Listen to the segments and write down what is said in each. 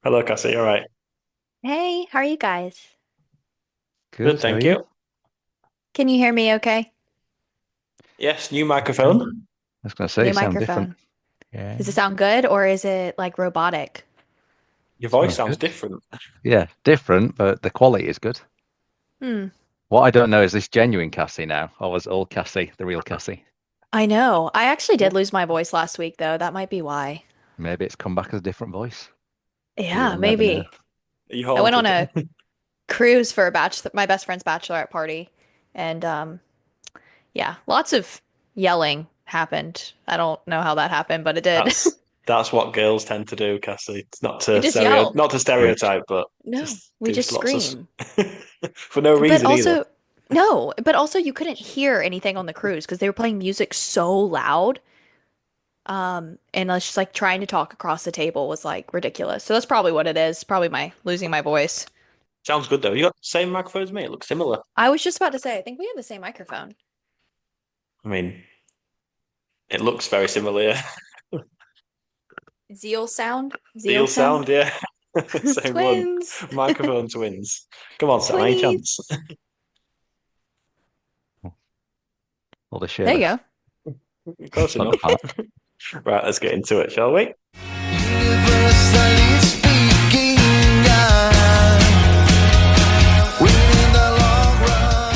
Hello, Cassie. All right. Hey, how are you guys? Good, Good. How are thank you? you. Can you hear me okay? Yes, new Yeah. I microphone. was going to say, New you sound different. microphone. Yeah. Does it sound good or is it like robotic? Your voice Sounds sounds good. different. Yeah, different, but the quality is good. Hmm. What I don't know is this genuine Cassie now, or was all Cassie the real Cassie? I know. I actually Yeah. did lose my voice last week though. That might be why. Maybe it's come back as a different voice. Yeah, We'll never know. maybe. Are you I went on haunted? a cruise for my best friend's bachelorette party and yeah, lots of yelling happened. I don't know how that happened, but it did. That's what girls tend to do, Cassie. It's We just yell. not to Yeah. stereotype, but No, just we do just lots of scream. for no But reason either. also, no, but also you couldn't hear anything on the cruise because they were playing music so loud. And it's just like trying to talk across the table was like ridiculous. So that's probably what it is. Probably my losing my voice. Sounds good though. You got the same microphone as me. It looks similar. I was just about to say, I think we have the same microphone. I mean, it looks very similar. Yeah. Zeal sound? Zeal Deal sound? sound, yeah. Same one. Twins. Microphone twins. Come on, Sam. Any chance? Twinnies. Or they share There you go. Close front enough. part. Right, let's get into it, shall we? Universally speaking, winning the long run.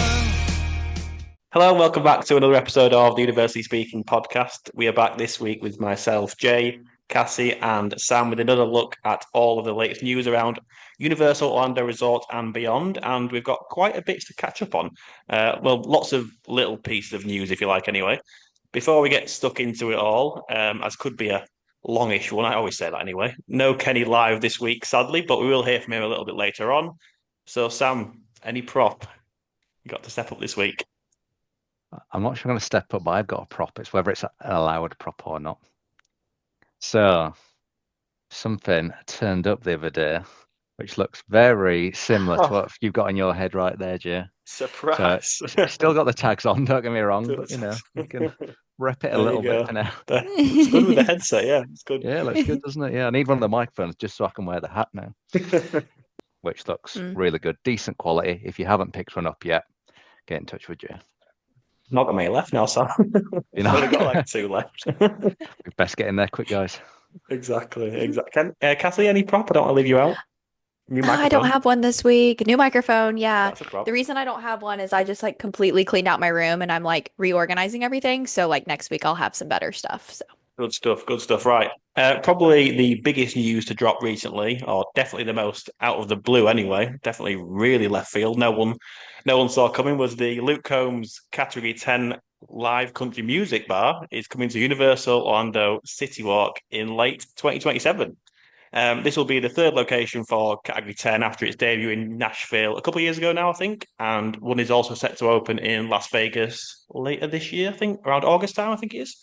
Hello and welcome back to another episode of the University Speaking podcast. We are back this week with myself, Jay, Cassie, and Sam with another look at all of the latest news around Universal Orlando Resort and beyond. And we've got quite a bit to catch up on. Well, lots of little pieces of news, if you like, anyway. Before we get stuck into it all, as could be a longish one, I always say that anyway. No Kenny live this week, sadly, but we will hear from him a little bit later on. So, Sam, any prop you got to step up this week? I'm not sure I'm going to step up, but I've got a prop. It's whether it's an allowed prop or not. So, something turned up the other day, which looks very similar to Oh, what you've got in your head right there, Jay. So surprise. it's still got the tags on, don't get me wrong, There but you can rep it a you little bit go. for now. It's good with the headset, yeah, it's good. Yeah, looks good, doesn't it? Yeah, I need one of the microphones just so I can wear the hat now, which looks Mm. really good. Decent quality. If you haven't picked one up yet, get in touch with you. Not got many left now, Sam. You I've only got know, like two left. we best get in there quick, guys. Exactly, exactly. Cassie, any prop? I don't want to leave you out. New I don't microphone. have one this week. New microphone, yeah. That's a prop. The reason I don't have one is I just like completely cleaned out my room and I'm like reorganizing everything. So like next week I'll have some better stuff. So Good stuff. Good stuff. Right. Probably the biggest news to drop recently, or definitely the most out of the blue anyway. Definitely really left field. No one saw coming was the Luke Combs Category 10 live country music bar is coming to Universal Orlando City Walk in late 2027. This will be the third location for Category 10 after its debut in Nashville a couple of years ago now, I think. And one is also set to open in Las Vegas later this year, I think, around August time, I think it is.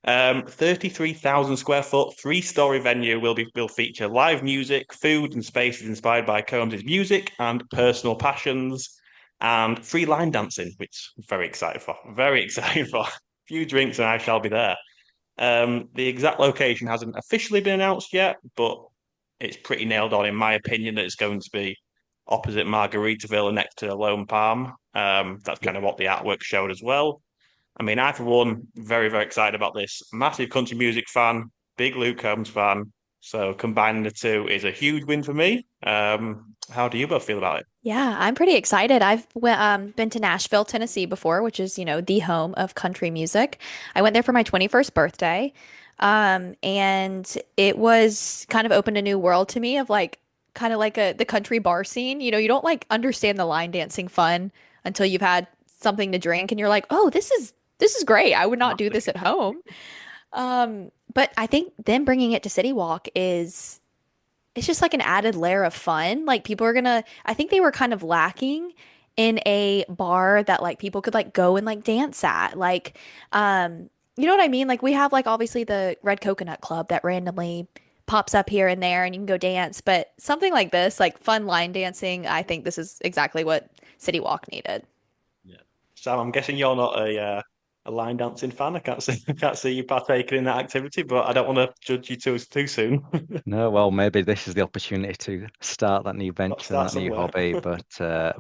33,000 square foot, three-story venue will feature live music, food, and spaces inspired by Combs' music and personal passions, and free line dancing, which I'm very excited for. Very excited for. A few drinks and I shall be there. The exact location hasn't officially been announced yet, but it's pretty nailed on, in my opinion, that it's going to be opposite Margaritaville and next to the Lone Palm. That's Yeah. kind of what the artwork showed as well. I mean, I, for one, very, very excited about this. Massive country music fan, big Luke Combs fan. So combining the two is a huge win for me. How do you both feel about it? yeah, I'm pretty excited. Been to Nashville, Tennessee before, which is, the home of country music. I went there for my 21st birthday. And it was kind of opened a new world to me of like kind of like the country bar scene. You don't like understand the line dancing fun until you've had something to drink and you're like, "Oh, this is great. I would not do this Magic. at home." But I think them bringing it to City Walk is it's just like an added layer of fun. Like people are gonna, I think they were kind of lacking in a bar that like people could like go and like dance at. Like, you know what I mean? Like we have like obviously the Red Coconut Club that randomly pops up here and there and you can go dance, but something like this, like fun line dancing, I think this is exactly what City Walk needed. Yeah. Sam, I'm guessing you're not a a line dancing fan. I can't see you partaking in that activity, but I don't want to judge you too soon. No, well, maybe this is the opportunity to start that new Got to venture, start that new somewhere. hobby.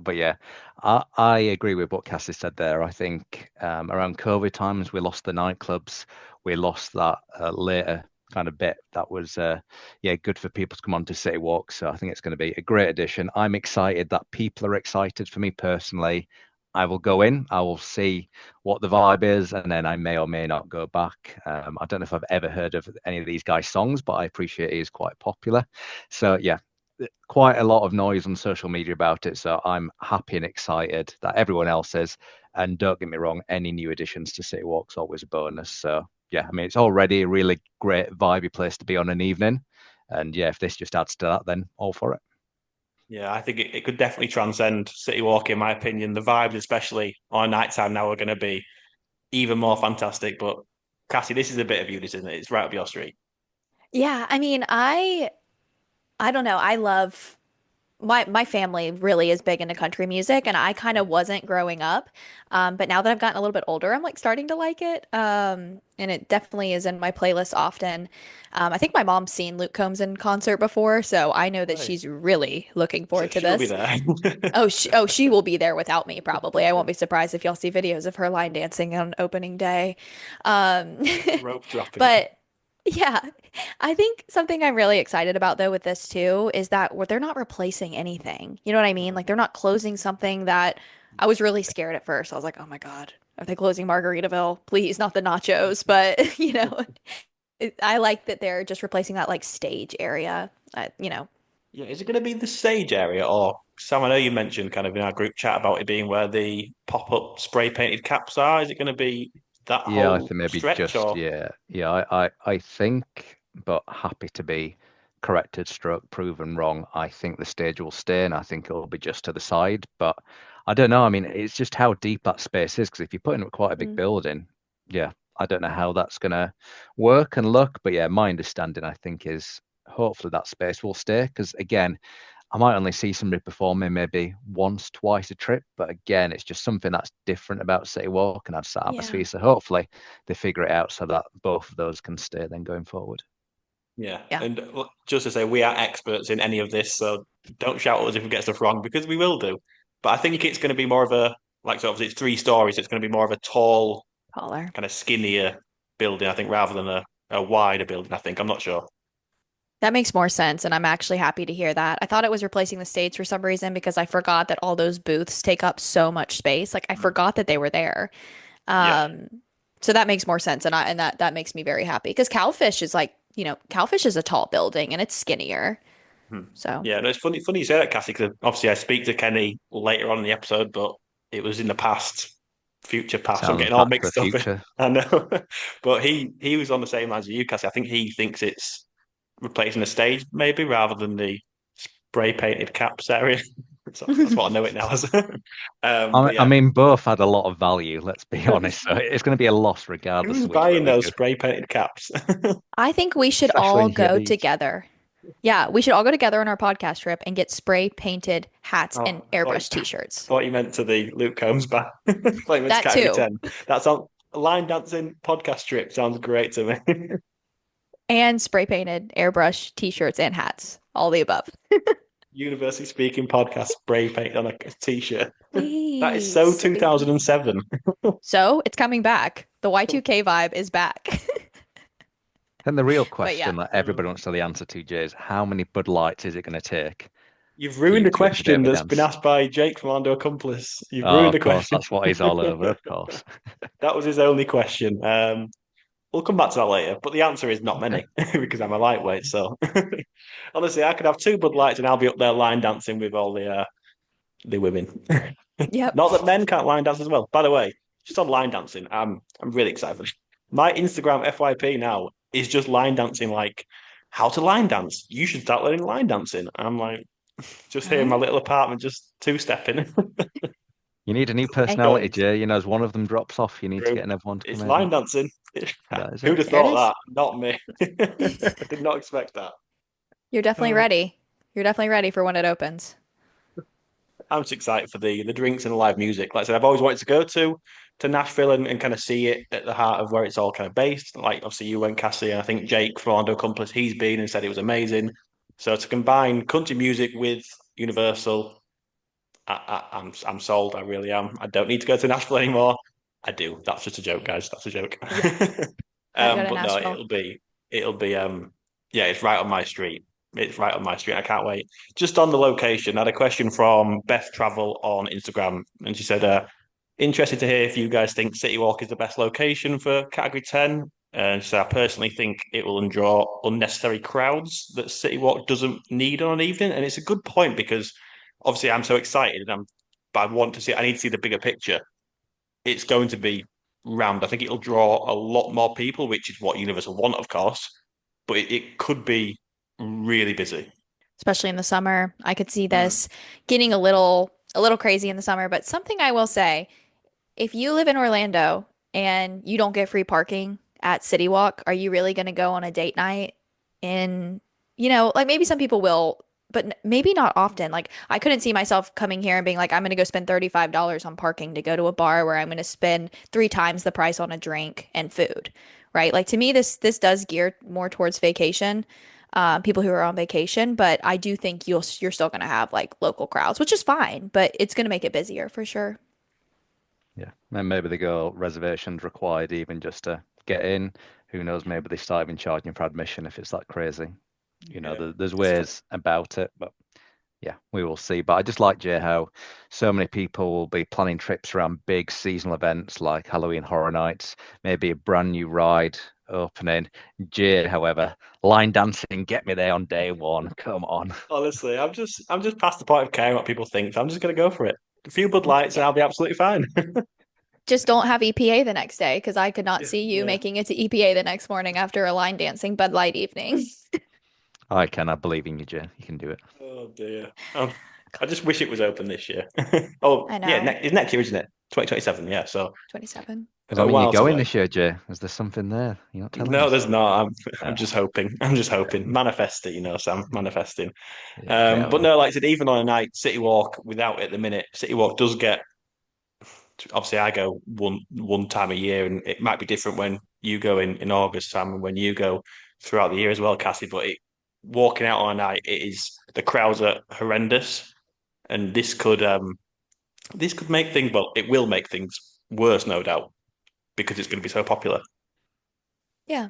But yeah, I agree with what Cassie said there. I think around COVID times we lost the nightclubs, we lost that later kind of bit that was yeah, good for people to come on to City Walk. So I think it's going to be a great addition. I'm excited that people are excited. For me personally, I will go in, I will see what the vibe is, and then I may or may not go back. I don't know if I've ever heard of any of these guys' songs, but I appreciate he is quite popular. So yeah, quite a lot of noise on social media about it. So I'm happy and excited that everyone else is. And don't get me wrong, any new additions to City Walk's always a bonus. So yeah, I mean it's already a really great vibey place to be on an evening. And yeah, if this just adds to that, then all for it. Yeah, I think it could definitely transcend City Walk, in my opinion. The vibes, especially on nighttime now, are going to be even more fantastic. But Cassie, this is a bit of you, isn't it? It's right up your street. Yeah, I mean, I don't know. I love my family really is big into country music, and I kind of wasn't growing up. But now that I've gotten a little bit older, I'm like starting to like it. And it definitely is in my playlist often. I think my mom's seen Luke Combs in concert before, so I know that Right. she's really looking So forward to she'll be this. there. She will be there without me probably. I won't be surprised if y'all see videos of her line dancing on opening day. Um, Rope dropping. but yeah, I think something I'm really excited about though with this too is that they're not replacing anything. You know what I mean? Like they're not closing something that I was really scared at first. I was like, oh my God, are they closing Margaritaville? Please, not the nachos. But I like that they're just replacing that like stage area. Yeah, is it going to be the stage area, or Sam? I know you mentioned kind of in our group chat about it being where the pop-up spray painted caps are. Is it going to be that Yeah, I whole think maybe stretch, just or yeah. I think, but happy to be corrected, stroke proven wrong. I think the stage will stay, and I think it'll be just to the side. But I don't know. I mean, it's just how deep that space is. Because if you're putting up quite a big Mm. building, yeah, I don't know how that's gonna work and look. But yeah, my understanding, I think, is hopefully that space will stay. Because again, I might only see somebody performing maybe once, twice a trip, but again, it's just something that's different about City Walk and adds that Yeah. atmosphere. So hopefully they figure it out so that both of those can stay then going forward. yeah? Yeah. And just to say, we are experts in any of this, so don't shout at us if we get stuff wrong because we will do. But I think it's going to be more of a like so obviously it's three stories. It's going to be more of a tall, Taller. kind of skinnier building, I think, rather than a wider building. I think I'm not sure. That makes more sense, and I'm actually happy to hear that. I thought it was replacing the stage for some reason because I forgot that all those booths take up so much space. Like I forgot that they were there. Yeah. Um, so that makes more sense, and that makes me very happy because Cowfish is like, Cowfish is a tall building and it's skinnier. Hmm. So Yeah, no, it's funny you say that, Cassie, because obviously I speak to Kenny later on in the episode, but it was in the past, future past. I'm Sounds getting all back to the mixed up. future. I know. But he was on the same lines as you, Cassie. I think he thinks it's replacing the stage, maybe, rather than the spray painted caps area. So that's what I know it now as. But I yeah, mean, both had a lot of value, let's be honest. So it's going to be a loss regardless who's of which way buying we those go, spray painted caps? I think we should especially all in your go beach. together. Yeah, we should all go together on our podcast trip and get spray painted hats and Oh, airbrush t-shirts. thought you meant to the Luke Combs band. Thought you meant to That category too. 10. That's on line dancing podcast trip. Sounds great to me. And spray painted airbrush t-shirts and hats. All the above. University speaking podcast spray paint on a t-shirt. That is so Please. 2007. So it's coming back. The Y2K vibe is back. Then the real But yeah. question that everybody wants to know the answer to, Jay, is how many Bud Lights is it going to take You've for ruined you a to get to do question a that's been dance? asked by Jake from Orlando Accomplice. You've Oh, ruined of a course, question. that's what he's all over, of course. That was his only question. We'll come back to that later, but the answer is not Okay. many because I'm a lightweight. So honestly, I could have two Bud Lights and I'll be up there line dancing with all the women. Yep. Not that men can't line dance as well. By the way, just on line dancing, I'm really excited for this. My Instagram FYP now is just line dancing, like how to line dance. You should start learning line dancing. I'm like, just All here in my right. little apartment, just two stepping. You need a new Hey, personality, Jay. You know, as one of them drops off, you need to True. get everyone to come It's over. line dancing. That is Who'd it. have there it thought is. that? Not me. I did not expect that. You're definitely Oh. ready. You're definitely ready for when it opens. I'm just excited for the drinks and the live music. Like I said, I've always wanted to go to Nashville and kind of see it at the heart of where it's all kind of based. Like obviously you went, Cassie, and I think Jake from Orlando Compass, he's been and said it was amazing. So to combine country music with Universal, I'm sold. I really am. I don't need to go to Nashville anymore. I do. That's just a joke, guys. That's a joke. Yeah, gotta go to But no, Nashville. it'll be yeah, it's right on my street. It's right on my street. I can't wait. Just on the location, I had a question from Beth Travel on Instagram, and she said, interested to hear if you guys think City Walk is the best location for Category 10. And so I personally think it will draw unnecessary crowds that City Walk doesn't need on an evening. And it's a good point because obviously I'm so excited but I want to see, I need to see the bigger picture. It's going to be rammed. I think it'll draw a lot more people, which is what Universal want, of course, but it could be really busy. Especially in the summer. I could see Mm, this getting a little crazy in the summer, but something I will say, if you live in Orlando and you don't get free parking at City Walk, are you really going to go on a date night in, like maybe some people will, but maybe not often. Like I couldn't see myself coming here and being like, I'm going to go spend $35 on parking to go to a bar where I'm going to spend three times the price on a drink and food, right? Like to me, this does gear more towards vacation, people who are on vacation, but I do think you're still going to have like local crowds, which is fine, but it's going to make it busier for sure. Yeah, and maybe they go reservations required even just to get in. Who knows? Maybe they start even charging for admission if it's that crazy. yeah. There's That's true. ways about it, but yeah, we will see. But I just like, Jay, how so many people will be planning trips around big seasonal events like Halloween Horror Nights, maybe a brand new ride opening. Jay, however, line dancing, get me there on day one. Come on. Honestly, I'm just past the point of caring what people think. So I'm just gonna go for it. A few Bud Lights and Yeah. I'll be absolutely fine. Just don't have EPA the next day because I could not Yeah, see you yeah. making it to EPA the next morning after a line dancing Bud Light evening. I believe in you, Jay. You can do it. Oh dear. I just wish it was open this year. Oh I yeah, know. it's next year, isn't it? 2027. Yeah. So 27. Does that a mean you're while going away. this year, Jay? Is there something there? You're not telling No, us. there's not. I'm Uh, just hoping. I'm just hoping. Manifest it, Sam. Manifesting. yeah, get out But there. no, like I said, even on a night, City Walk without it at the minute, City Walk does get. Obviously, I go one time a year, and it might be different when you go in August, Sam, and when you go throughout the year as well, Cassie. But walking out on a night, it is the crowds are horrendous, and this could make things. Well, it will make things worse, no doubt, because it's going to be so popular. Yeah,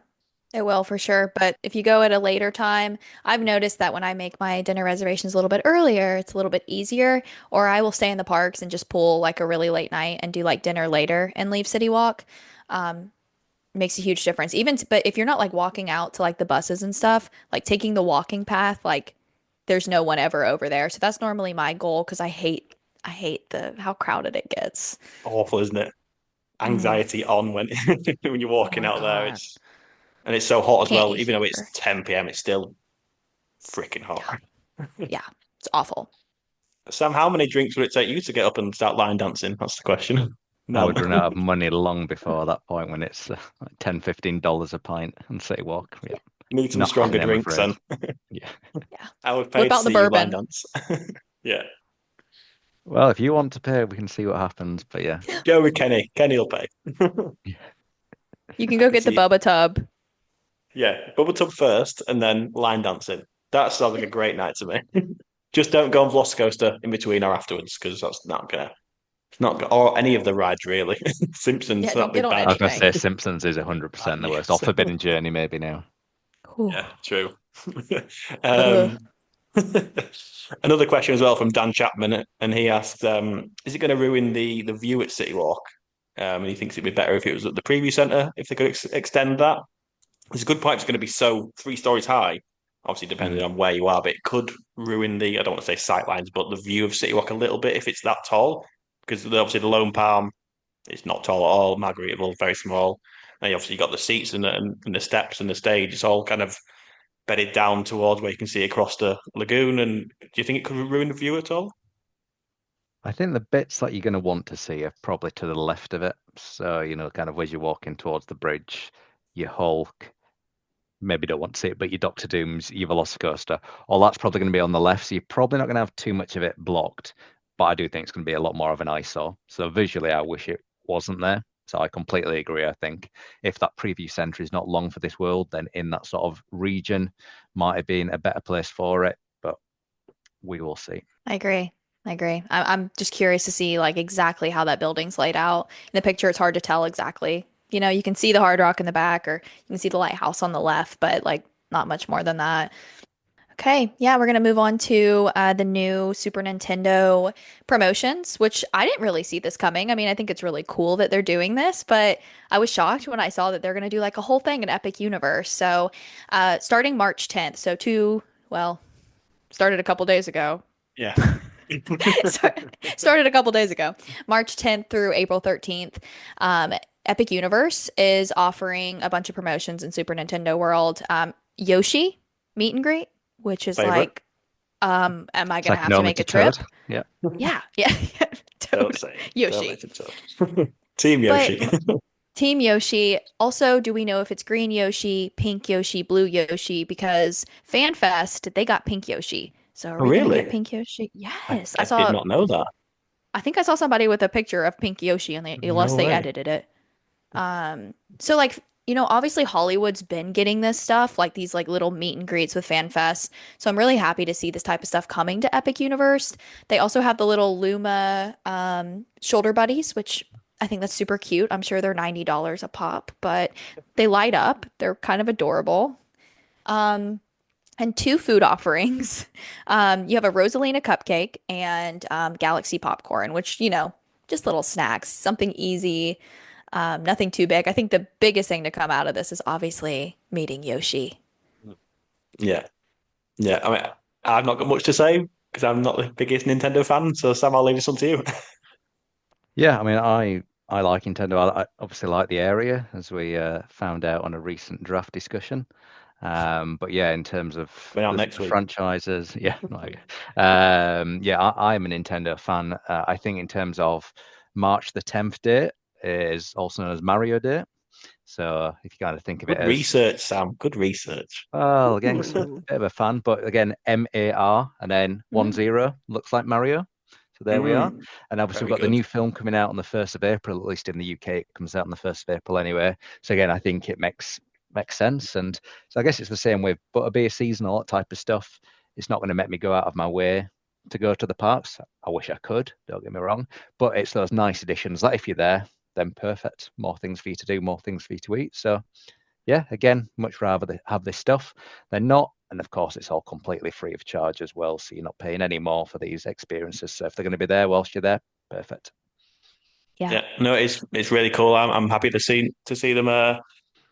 it will for sure. But if you go at a later time, I've noticed that when I make my dinner reservations a little bit earlier, it's a little bit easier. Or I will stay in the parks and just pull like a really late night and do like dinner later and leave City Walk. Um, Makes a huge difference. But if you're not like walking out to like the buses and stuff, like taking the walking path, like there's no one ever over there. So that's normally my goal because I hate the how crowded it gets. Awful, isn't it? Mm. Anxiety on when when you're Oh walking my out there. God. And it's so hot as Can't well. you Even though it's hear? 10 p.m., it's still freaking hot. Yeah. Yeah. It's awful. Sam, how many drinks would it take you to get up and start line dancing? That's the question. I would None. run out of money long before that point when it's like $10, $15 a pint and City Walk. Yeah, Need some not stronger happening, I'm drinks, afraid. then. Yeah. Yeah. I would pay Whip to out the see you line bourbon. dance. Yeah. Well, if you want to pay, we can see what happens. But yeah, Go with Kenny. Kenny will pay. You can I go can get the see. Bubba tub. Yeah. Bubble tub first and then line dancing. That sounds like a great night to me. Just don't go on Velocicoaster in between or afterwards because that's not gonna. It's not, or any of the rides really. Simpsons, Yeah, don't that'd be get on I was bad. going to say anything. Simpsons is 100% the worst. Or Yes. Forbidden Journey, maybe now. Whew. Yeah, true. Ugh. um, Another question as well from Dan Chapman, and he asked, "Is it going to ruin the view at City Walk?" And he thinks it'd be better if it was at the preview centre if they could extend that. It's a good point. It's going to be so 3 stories high, obviously depending Mm. on where you are, but it could ruin the I don't want to say sight lines, but the view of City Walk a little bit if it's that tall, because obviously the Lone Palm it's not tall at all. Margaritaville very small. And you obviously got the seats and the steps and the stage. It's all kind of bedded down towards where you can see across the lagoon. And do you think it could ruin the view at all? I think the bits that you're going to want to see are probably to the left of it. So, kind of as you're walking towards the bridge, your Hulk, maybe don't want to see it, but your Doctor Doom's, your Velocicoaster, all that's probably going to be on the left. So you're probably not going to have too much of it blocked. but I do think it's going to be a lot more of an eyesore. So visually, I wish it wasn't there. So I completely agree. I think if that preview center is not long for this world, then in that sort of region might have been a better place for it. But we will see. I agree. I agree. I'm just curious to see like exactly how that building's laid out. In the picture, it's hard to tell exactly. You know, you can see the Hard Rock in the back, or you can see the lighthouse on the left, but like not much more than that. Okay, yeah, we're gonna move on to the new Super Nintendo promotions, which I didn't really see this coming. I mean, I think it's really cool that they're doing this, but I was shocked when I saw that they're gonna do like a whole thing in Epic Universe. So, starting March 10th, so well, started a couple days ago. Yeah. Started a couple days ago, March 10th through April 13th. Epic Universe is offering a bunch of promotions in Super Nintendo World. Yoshi meet and greet, which is Favorite. like, am I It's gonna like have to Noma make to a trip? Toad. Yeah. Yeah, yeah, Don't Toad, say it. Yoshi. Don't let it talk. Team But Yoshi. Team Yoshi. Also, do we know if it's green Yoshi, pink Yoshi, blue Yoshi? Because FanFest, they got pink Yoshi. So are Oh, we gonna get really? pink Yoshi? I, Yes, I did not know that. I think I saw somebody with a picture of pink Yoshi, and unless No they way. edited it. So like, obviously Hollywood's been getting this stuff, like these like little meet and greets with FanFest. So I'm really happy to see this type of stuff coming to Epic Universe. They also have the little Luma shoulder buddies, which I think that's super cute. I'm sure they're $90 a pop, but they light up. They're kind of adorable. Um, and two food offerings. You have a Rosalina cupcake and Galaxy popcorn, which, just little snacks, something easy, nothing too big. I think the biggest thing to come out of this is obviously meeting Yoshi. Yeah. Yeah. I mean, I've not got much to say because I'm not the biggest Nintendo fan. So, Sam, I'll leave this one to you. Yeah, I mean, I like Nintendo. I obviously like the area, as we found out on a recent draft discussion. But yeah, in terms of Coming out the next week. franchises, yeah, yeah, I'm a Nintendo fan. I think in terms of March the 10th date is also known as Mario Day. So if you kind of think of it Good as, research, Sam. Good research. well, again, it's a bit of a fan, but again, MAR and then Mhm. 10 looks like Mario. So there we are. Mm, And obviously, we've very got the good. new film coming out on the 1st of April, at least in the UK. It comes out on the 1st of April anyway. So again, I think it makes sense. And so I guess it's the same with Butterbeer season, all that type of stuff. It's not going to make me go out of my way to go to the parks. I wish I could, don't get me wrong. But it's those nice additions that if you're there, then perfect. More things for you to do, more things for you to eat. So yeah, again, much rather have this stuff than not. And of course, it's all completely free of charge as well. So you're not paying any more for these experiences. So if they're going to be there whilst you're there, perfect. Yeah. Yeah, no, it's really cool. I'm happy to see them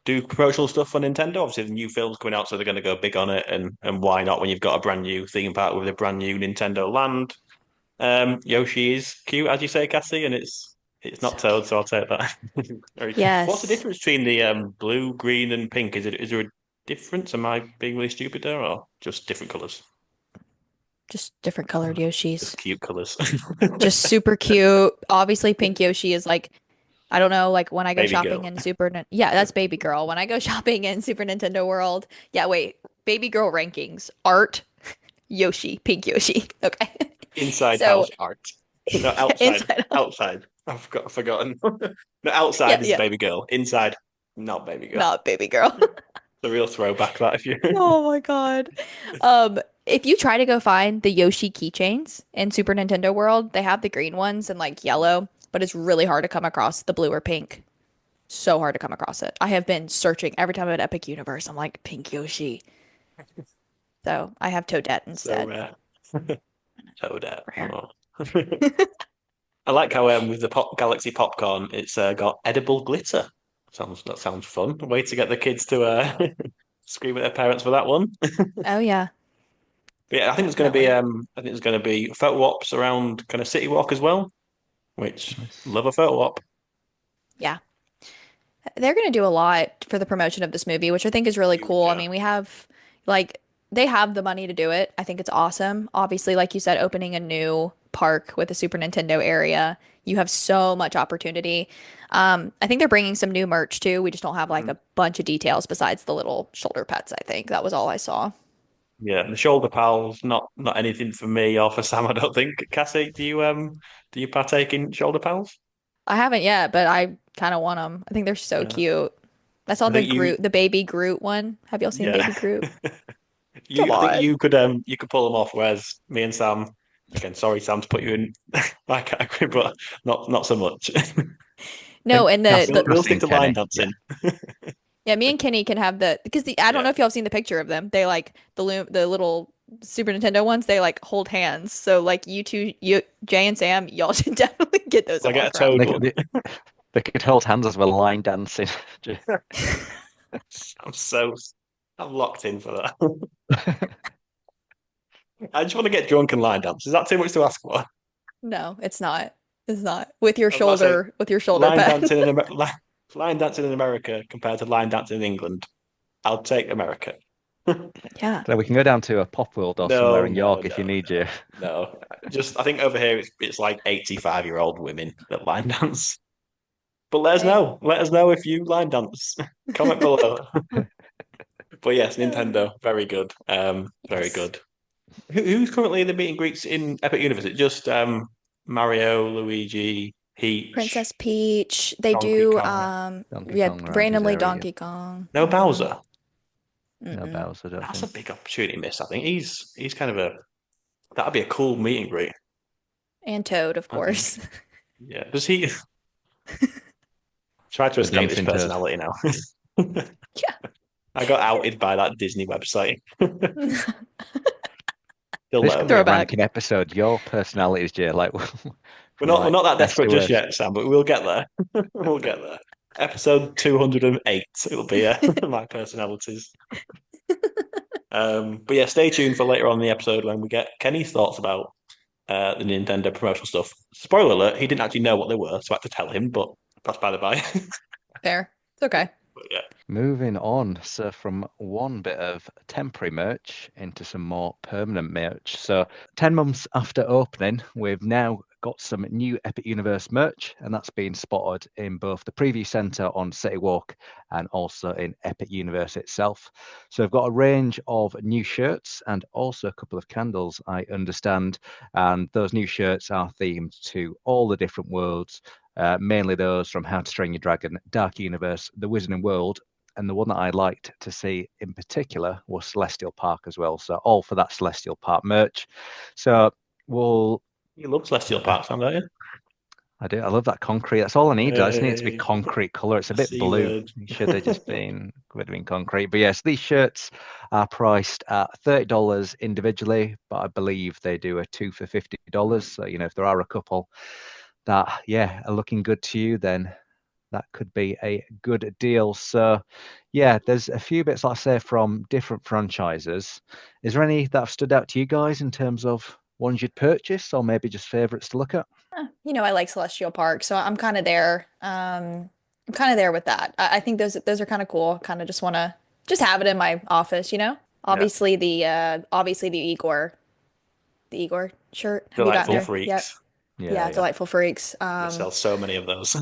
do promotional stuff for Nintendo. Obviously, the new film's coming out, so they're going to go big on it. And why not when you've got a brand new theme park with a brand new Nintendo Land? Yoshi is cute, as you say, Cassie, and it's So not Toad, cute. so I'll take that. What's the Yes. difference between the blue, green, and pink? Is there a difference? Am I being really stupid there, or just different colours? Just different colored Yoshis. Just cute colours. Just super cute. Obviously, pink Yoshi is like, I don't know, like when I go Baby shopping girl. in yeah, that's baby girl. When I go shopping in Super Nintendo World, yeah, wait, baby girl rankings, art, Yoshi, pink Yoshi. Okay. Inside So house art. No, outside. inside out. Outside. I've forgotten. No, Yeah, outside is yeah, baby girl. Inside, not baby girl. not baby girl. The real throwback that if you Oh my God. If you try to go find the Yoshi keychains in Super Nintendo World, they have the green ones and like yellow, but it's really hard to come across the blue or pink. So hard to come across it. I have been searching every time I'm at Epic Universe. I'm like, pink Yoshi. So I have Toadette so instead. rare. So there. Rare. Oh. I like how with the Galaxy popcorn, it's got edible glitter. That sounds fun. A way to get the kids to scream at their parents for that one. Oh yeah, But yeah, I think it's going to be definitely. photo ops around kind of City Walk as well, which Nice. love a photo op. Yeah. They're going to do a lot for the promotion of this movie, which I think is really Huge, cool. I yeah. mean, like, they have the money to do it. I think it's awesome. Obviously, like you said, opening a new park with a Super Nintendo area, you have so much opportunity. I think they're bringing some new merch too. We just don't have like Mhm. a bunch of details besides the little shoulder pets, I think. That was all I saw. Yeah, the shoulder pals, not anything for me or for Sam, I don't think. Cassie, do you partake in shoulder pals? I haven't yet, but I kind of want them. I think they're so Yeah. cute. I saw I think you the baby Groot one. Have y'all seen yeah. baby Groot? Come I think on. you could pull them off, whereas me and Sam, again, sorry Sam to put you in my category, but not so much. I No, think and Cassie, We'll Cassie stick and to line Kenny. Yeah. dancing. yeah, me and Kenny can have because I don't Yeah. know if y'all have seen the picture of them. They like the little Super Nintendo ones. They like hold hands. So like you two, Jay and Sam, y'all should definitely get those So I and get a walk around toad They, with. one. could- they could hold hands as well, line dancing. I'm so I'm locked in for that. I just want to get drunk and line dance. Is that too much to ask for? No, it's not. It's not I was about to say with your shoulder line pad. dancing line dancing in America compared to line dancing in England. I'll take America. Yeah. So we can go down to a Pop World or somewhere No, in no, York if you no, need you. no. Just I think over here it's like 85-year-old women that line dance. But let us Hey. know. Let us know if you line dance. Comment below. But yes, Nintendo, very good. Very Yes. good. Who's currently in the meet and greets in Epic Universe? Is it just Mario, Luigi, Peach, Princess Peach. They Donkey do Kong? Donkey yeah, Kong around his randomly area. Donkey Kong. No Bowser. No Mm-mm. Bowser, I don't That's a think. big opportunity miss. I think he's kind of a that'd be a cool meet and greet. And Toad, of I think. course. Yeah. Does he try to The escape this dancing toad. personality now? Yeah. I got outed by that Disney website. Still This let could him be a in. Throwback. ranking episode. Your personalities, Jay, like We're from not we're like not that best to desperate just worst. yet, Sam, but we'll get there. We'll get there. Episode 208. It'll be my personalities. But yeah, stay tuned for later on in the episode when we get Kenny's thoughts about the Nintendo promotional stuff. Spoiler alert: he didn't actually know what they were, so I had to tell him. But that's by the by. Fair. It's okay. But yeah, Moving on, so from one bit of temporary merch into some more permanent merch. So 10 months after opening, we've now got some new Epic Universe merch, and that's been spotted in both the preview center on City Walk and also in Epic Universe itself. So we've got a range of new shirts and also a couple of candles, I understand. And those new shirts are themed to all the different worlds, mainly those from How to Train Your Dragon, Dark Universe, The Wizarding World, and the one that I liked to see in particular was Celestial Park as well. So all for that Celestial Park merch. So we'll. you love Celestial Park, Sam, don't you? I do. I love that concrete. That's all I need. I just need it to be Hey, concrete color. It's a bit C blue. word. It should have just been concrete. But yes, these shirts are priced at $30 individually, but I believe they do a two for $50. So if there are a couple that are looking good to you, then that could be a good deal. So yeah, there's a few bits, like I say, from different franchises. Is there any that have stood out to you guys in terms of ones you'd purchase or maybe just favorites to look at? I like Celestial Park, so I'm kind of there. I'm kind of there with that. I think those are kind of cool. Kind of just want to just have it in my office. Yeah, Obviously the Igor shirt. Have you gotten delightful there yet? freaks. Yeah, Yeah, yeah. Delightful Freaks. They sell so many of those.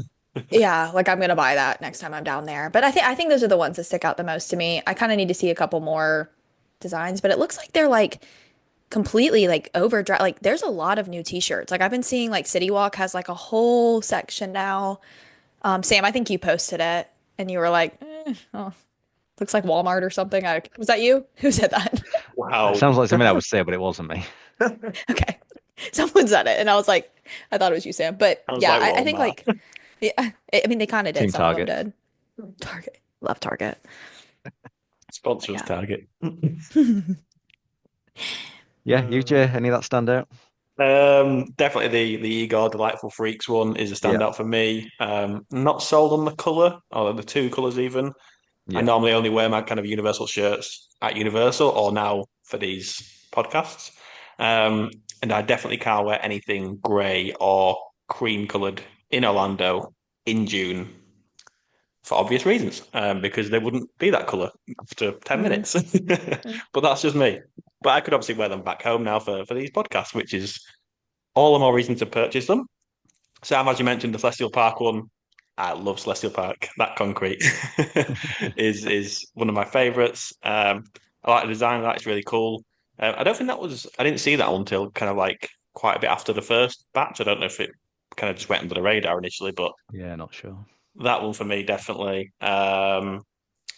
Yeah, like I'm gonna buy that next time I'm down there. But I think those are the ones that stick out the most to me. I kind of need to see a couple more designs, but it looks like they're like completely like overdrive. Like there's a lot of new t-shirts. Like I've been seeing like City Walk has like a whole section now. Sam, I think you posted it and you were like, oh, looks like Walmart or something. Was that you? Who said that? It Wow. sounds like something I would say, but it wasn't me. Okay. Someone said it and I was like, I thought it was you, Sam. But Sounds yeah, like I think Walmart. like yeah, I mean they kind of did. Team Some of them Target. did. Target. Love Target. Sponsor us, Yeah. Target. Yeah, you, Jay, any of that stand out? Definitely the Igor Delightful Freaks one is a Yeah, standout for me. Not sold on the colour, or the two colours even. I yeah. normally only wear my kind of Universal shirts at Universal or now for these podcasts. Um, and I definitely can't wear anything grey or cream coloured in Orlando in June for obvious reasons, because they wouldn't be that colour after 10 Mm, minutes. mm. But that's just me. But I could obviously wear them back home now for these podcasts, which is all the more reason to purchase them. Sam, as you mentioned, the Celestial Park one, I love Celestial Park. That concrete is one of my favourites. I like the design of that. It's really cool. I don't think I didn't see that until kind of like quite a bit after the first batch. I don't know if it kind of just went under the radar initially, but Yeah, not sure. that one for me definitely.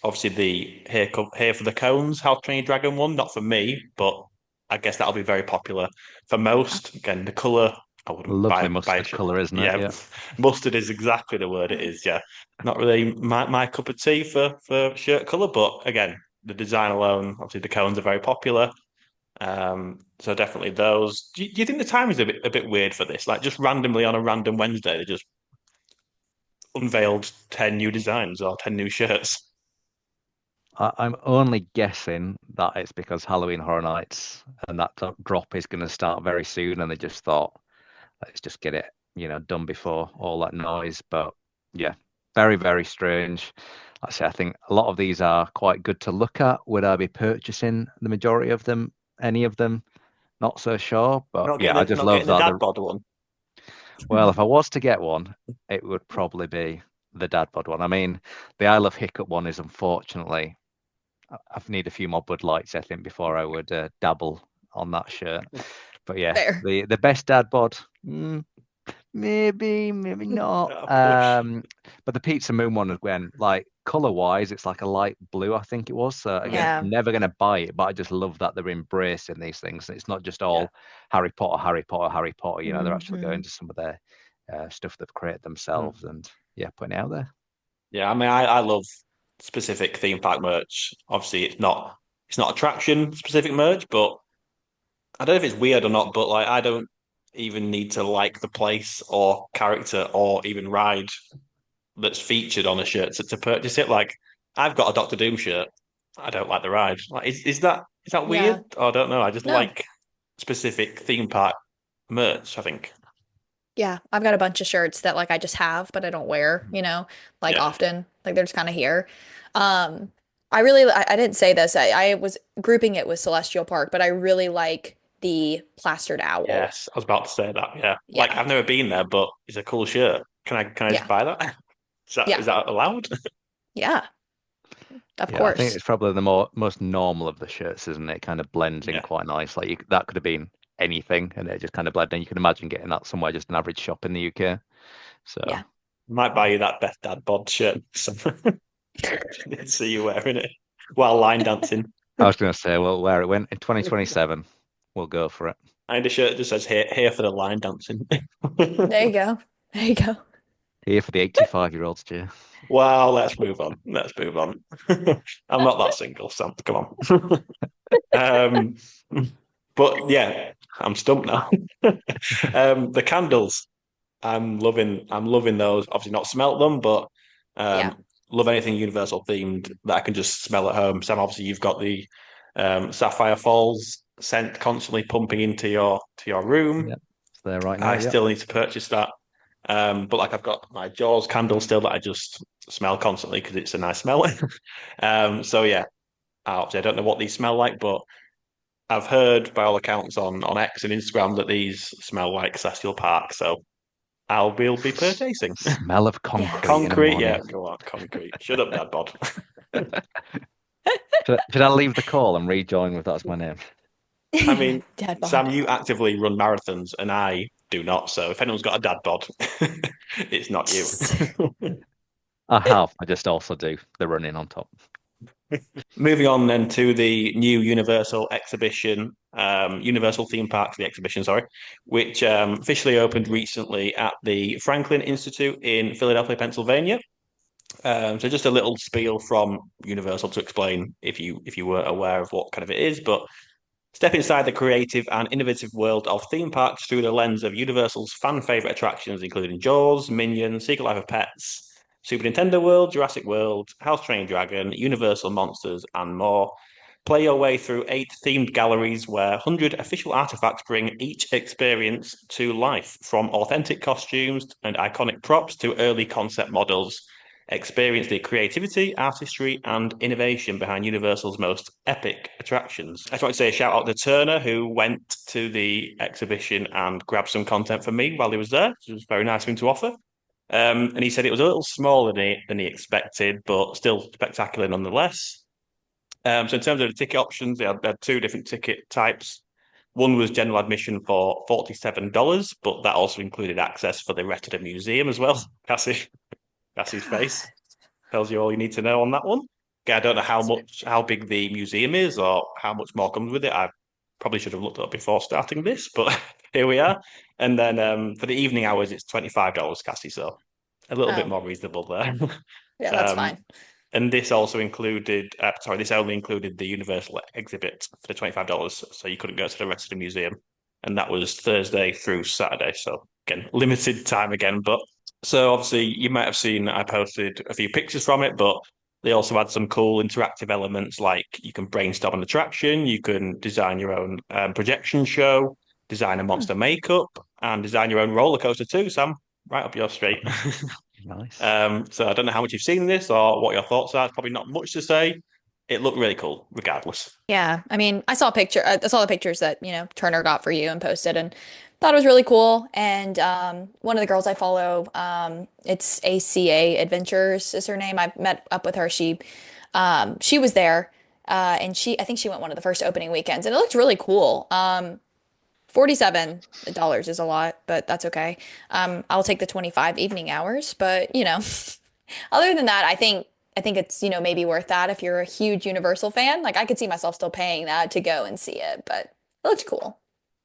Obviously the here for the cones, How to Train Your Dragon one, not for me, but I guess that'll be very popular for most. Again, the color I wouldn't Lovely buy a mustard shirt. color, isn't it? Yeah, Yeah. mustard is exactly the word it is. Yeah, not really my cup of tea for shirt color, but again, the design alone, obviously the cones are very popular. So definitely those. Do you think the time is a bit weird for this? Like just randomly on a random Wednesday, they just unveiled 10 new designs or 10 new shirts. I'm only guessing that it's because Halloween Horror Nights and that drop is going to start very soon, and they just thought, let's just get it, done before all that noise. But yeah, very, very strange. Like I say, I think a lot of these are quite good to look at. Would I be purchasing the majority of them? Any of them? Not so sure. But Not yeah, getting I the just not love getting the that. dad bod one. Well, if I was to get one, it would probably be the dad bod one. I mean, the I Love Hiccup one is unfortunately, I need a few more Bud Lights, I think, before I would dabble on that shirt. But yeah, Fair. the best dad bod, maybe, maybe not. Push. But the Pizza Moon one, again, like color wise, it's like a light blue, I think it was. So again, Yeah. never gonna buy it, but I just love that they're embracing these things. It's not just Yeah. all Harry Potter, Harry Potter, Harry Potter. They're actually Hmm. going to some of their stuff they've created Mm. themselves, and yeah, putting it out there. Yeah, I mean, I love specific theme park merch. Obviously, it's not attraction specific merch, but I don't know if it's weird or not. But like, I don't even need to like the place or character or even ride that's featured on a shirt to purchase it. Like, I've got a Doctor Doom shirt. I don't like the ride. Like, is that weird? Yeah. I don't know. I just No. like specific theme park merch, I think. Yeah. I've got a bunch of shirts that like I just have, but I don't wear, like Yeah. often. Like they're just kind of here. Um, I didn't say this. I was grouping it with Celestial Park, but I really like the plastered owl. Yes, I was about to say that. Yeah, like Yeah. I've never been there, but it's a cool shirt. Can I just Yeah. buy that? Is that Yeah. is that allowed? Yeah. Of Yeah, I think course. it's probably the most normal of the shirts, isn't it? It kind of blends in Yeah, quite nice. Like that could have been anything, and it just kind of blended in. You can imagine getting that somewhere, just an average shop in the UK. So Yeah. might buy you that Beth Dad bod shirt. See you wearing it while line dancing. I was going to say, well, where it went in 2027, we'll go for it. I had a shirt that just says here for the line dancing. There you go. There you go. Here for the 85-year-olds, Jay. Wow, let's move on. Let's move on. I'm not that single, Sam. Come on. Um, but yeah, I'm stumped now. The candles. I'm loving those. Obviously not smelt them, but Yeah. love anything Universal themed that I can just smell at home. Sam, obviously you've got the Sapphire Falls scent constantly pumping into your room. Yeah, it's there right now. I Yeah. still need to purchase that. But like I've got my Jaws candle still that I just smell constantly because it's a nice smell. So yeah, obviously I don't know what these smell like, but I've heard by all accounts on X and Instagram that these smell like Celestial Park. So will be purchasing. Smell of Yes. concrete in the Concrete, morning. yeah, go on, concrete. Shut up, Dad bod. Should I leave the call and rejoin with that's my name? I mean, Dad Sam, bod. you actively run marathons, and I do not. So if anyone's got a dad bod, it's not you. I have. I just also do the running on top. Moving on then to the new Universal exhibition, Universal theme park, the exhibition, sorry, which officially opened recently at the Franklin Institute in Philadelphia, Pennsylvania. So just a little spiel from Universal to explain if you were aware of what kind of it is, but step inside the creative and innovative world of theme parks through the lens of Universal's fan favorite attractions, including Jaws, Minions, Secret Life of Pets, Super Nintendo World, Jurassic World, House Train Dragon, Universal Monsters, and more. Play your way through 8 themed galleries where 100 official artifacts bring each experience to life, from authentic costumes and iconic props to early concept models. Experience the creativity, artistry, and innovation behind Universal's most epic attractions. I just want to say a shout out to Turner, who went to the exhibition and grabbed some content for me while he was there, which was very nice of him to offer. And he said it was a little smaller than he expected, but still spectacular nonetheless. So in terms of the ticket options, they had two different ticket types. One was general admission for $47, but that also included access for the rest of the museum as well. Cassie's face God, tells you all you need to know on that one. Okay, I don't know that's expensive. how big the museum is or how much more comes with it. I probably should have looked it up before starting this, but here we are. And then for the evening hours, it's $25, Cassie. So a little bit Oh, more reasonable there. yeah, that's um, fine. and this also included, sorry, this only included the Universal exhibit for the $25. So you couldn't go to the rest of the museum. And that was Thursday through Saturday. So again, limited time again. But so obviously you might have seen I posted a few pictures from it, but they also had some cool interactive elements like you can brainstorm an attraction, you can design your own projection show, design a Hmm. monster makeup, and design your own roller coaster too, Sam. Right up your street. Nice. So I don't know how much you've seen this or what your thoughts are. It's probably not much to say. It looked really cool, regardless. Yeah, I mean, I saw the pictures that, Turner got for you and posted and thought it was really cool. And one of the girls I follow, it's ACA Adventures is her name. I met up with her. She was there, and I think she went one of the first opening weekends, and it looked really cool. $47 is a lot, but that's okay. I'll take the 25 evening hours, but other than that, I think it's, maybe worth that if you're a huge Universal fan. Like I could see myself still paying that to go and see it, but it looked cool.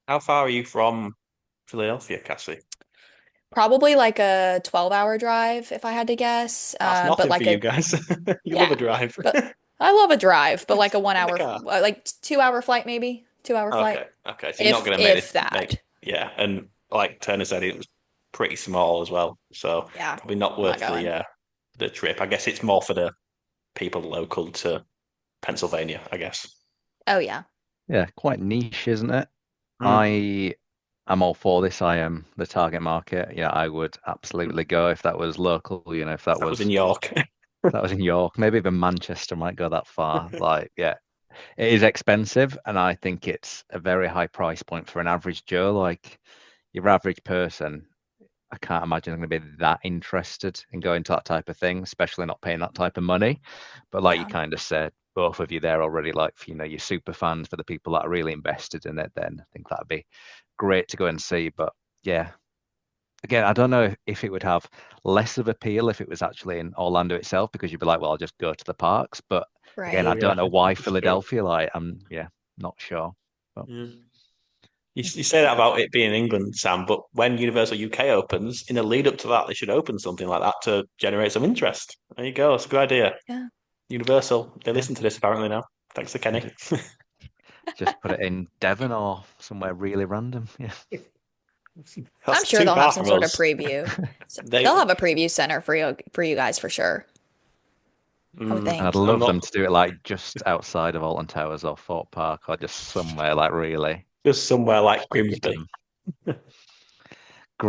How far are you from Philadelphia, Cassie? Probably like a 12-hour drive if I had to guess. That's But nothing for like you a guys. You love yeah. a drive But I love a drive, but like a one in the hour car. like 2-hour flight maybe. 2-hour flight. Okay, okay. So you're not If going to if make that. yeah. And like Turner said, it was pretty small as well, so Yeah. probably not I'm not worth going. the trip. I guess it's more for the people local to Pennsylvania, I guess. Oh yeah. Yeah, quite niche, isn't it? Mm. I am all for this. I am the target market. Yeah, I would absolutely go if that was local, if That was in York. that was in York, maybe even Manchester might go that far. Like, yeah, it is expensive, and I think it's a very high price point for an average Joe. Like your average person, I can't imagine they're going to be that interested in going to that type of thing, especially not paying that type of money. But like you Yeah. kind of said, both of you there already, like, your super fans, for the people that are really invested in it, then I think that'd be great to go and see. But yeah, again, I don't know if it would have less of appeal if it was actually in Orlando itself, because you'd be like, well, I'll just go to the parks. But again, I Right. don't Yeah, know why that's true. Philadelphia. Like, I'm, yeah, not sure. But Mm. You say that about it being England, Sam, but when Universal UK opens, in the lead up to that, they should open something like that to generate some interest. There you go. It's a good idea. Yeah. Universal, they yeah, listen to this apparently now. Thanks to Kenny. just put it in Devon or somewhere really random. Yeah. I'm That's sure too they'll have far some from sort of us. preview. So they'll They, have a preview center for you guys for sure, I would And I'd think. I'm love them not to do it like just outside of Alton Towers or Fort Park, or just somewhere like really just somewhere like Grimsby, hidden.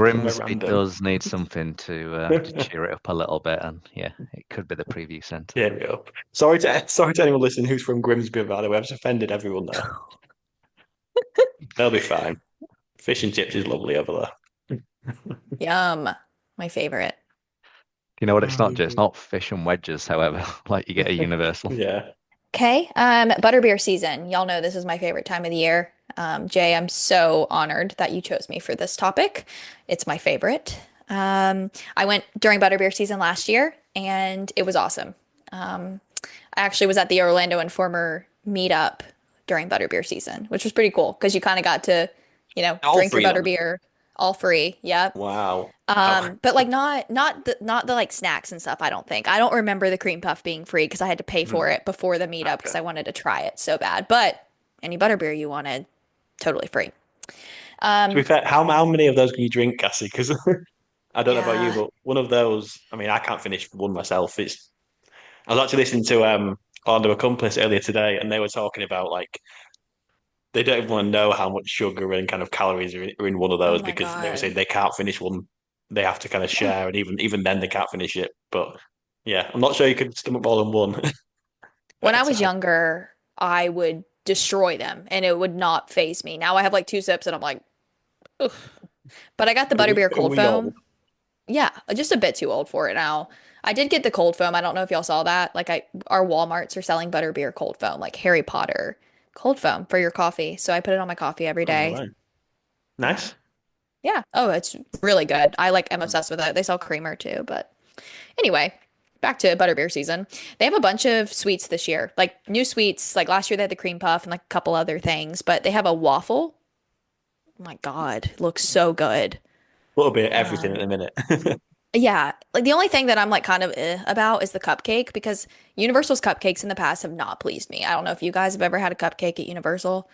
somewhere Grimsby random. does need something to cheer it up a little bit, and yeah, it could be the preview centre. There we go. Sorry to anyone listening who's from Grimsby, by the way. I've just offended everyone there. They'll be fine. Fish and chips is lovely over there. Yum. My favorite. You know what? It's not just not fish and wedges, however, like you get a Universal. Yeah. Okay, butterbeer season. Y'all know this is my favorite time of the year. Jay, I'm so honored that you chose me for this topic. It's my favorite. I went during butterbeer season last year, and it was awesome. I actually was at the Orlando Informer meetup during butterbeer season, which was pretty cool because you kind of got to, All drink your three then. butterbeer all free. Yep. Wow. How, But like not the like snacks and stuff, I don't think. I don't remember the cream puff being free because I had to pay for hmm, it before the meetup because okay. I wanted to try it so bad. But any butterbeer you wanted, totally free. To be Um, fair, how many of those can you drink, Cassie? Because I don't know about you, yeah. but one of those, I mean, I can't finish one myself. I was actually listening to Orlando Accomplice earlier today, and they were talking about like they don't even want to know how much sugar and kind of calories are in one of Oh those my because they were saying God. they can't finish one. They have to kind of Yeah. share, and even then they can't finish it. But yeah, I'm not sure you could stomach more than one When at a I was time. younger, I would destroy them and it would not phase me. Now I have like two sips and I'm like, ugh. But I got the Are we, butterbeer are cold we all? foam. Yeah, just a bit too old for it now. I did get the cold foam. I don't know if y'all saw that. Like our Walmarts are selling butterbeer cold foam, like Harry Potter cold foam for your coffee. So I put it on my coffee every Oh, no day. way. Yeah. Nice. Yeah. Oh, it's really good. I'm obsessed with it. They sell creamer too, but anyway, back to butterbeer season. They have a bunch of sweets this year, like new sweets. Like last year they had the cream puff and like a couple other things, but they have a waffle. Oh my God, it looks so good. A little bit of everything at Um, the minute. Yeah, like the only thing that I'm like kind of about is the cupcake because Universal's cupcakes in the past have not pleased me. I don't know if you guys have ever had a cupcake at Universal.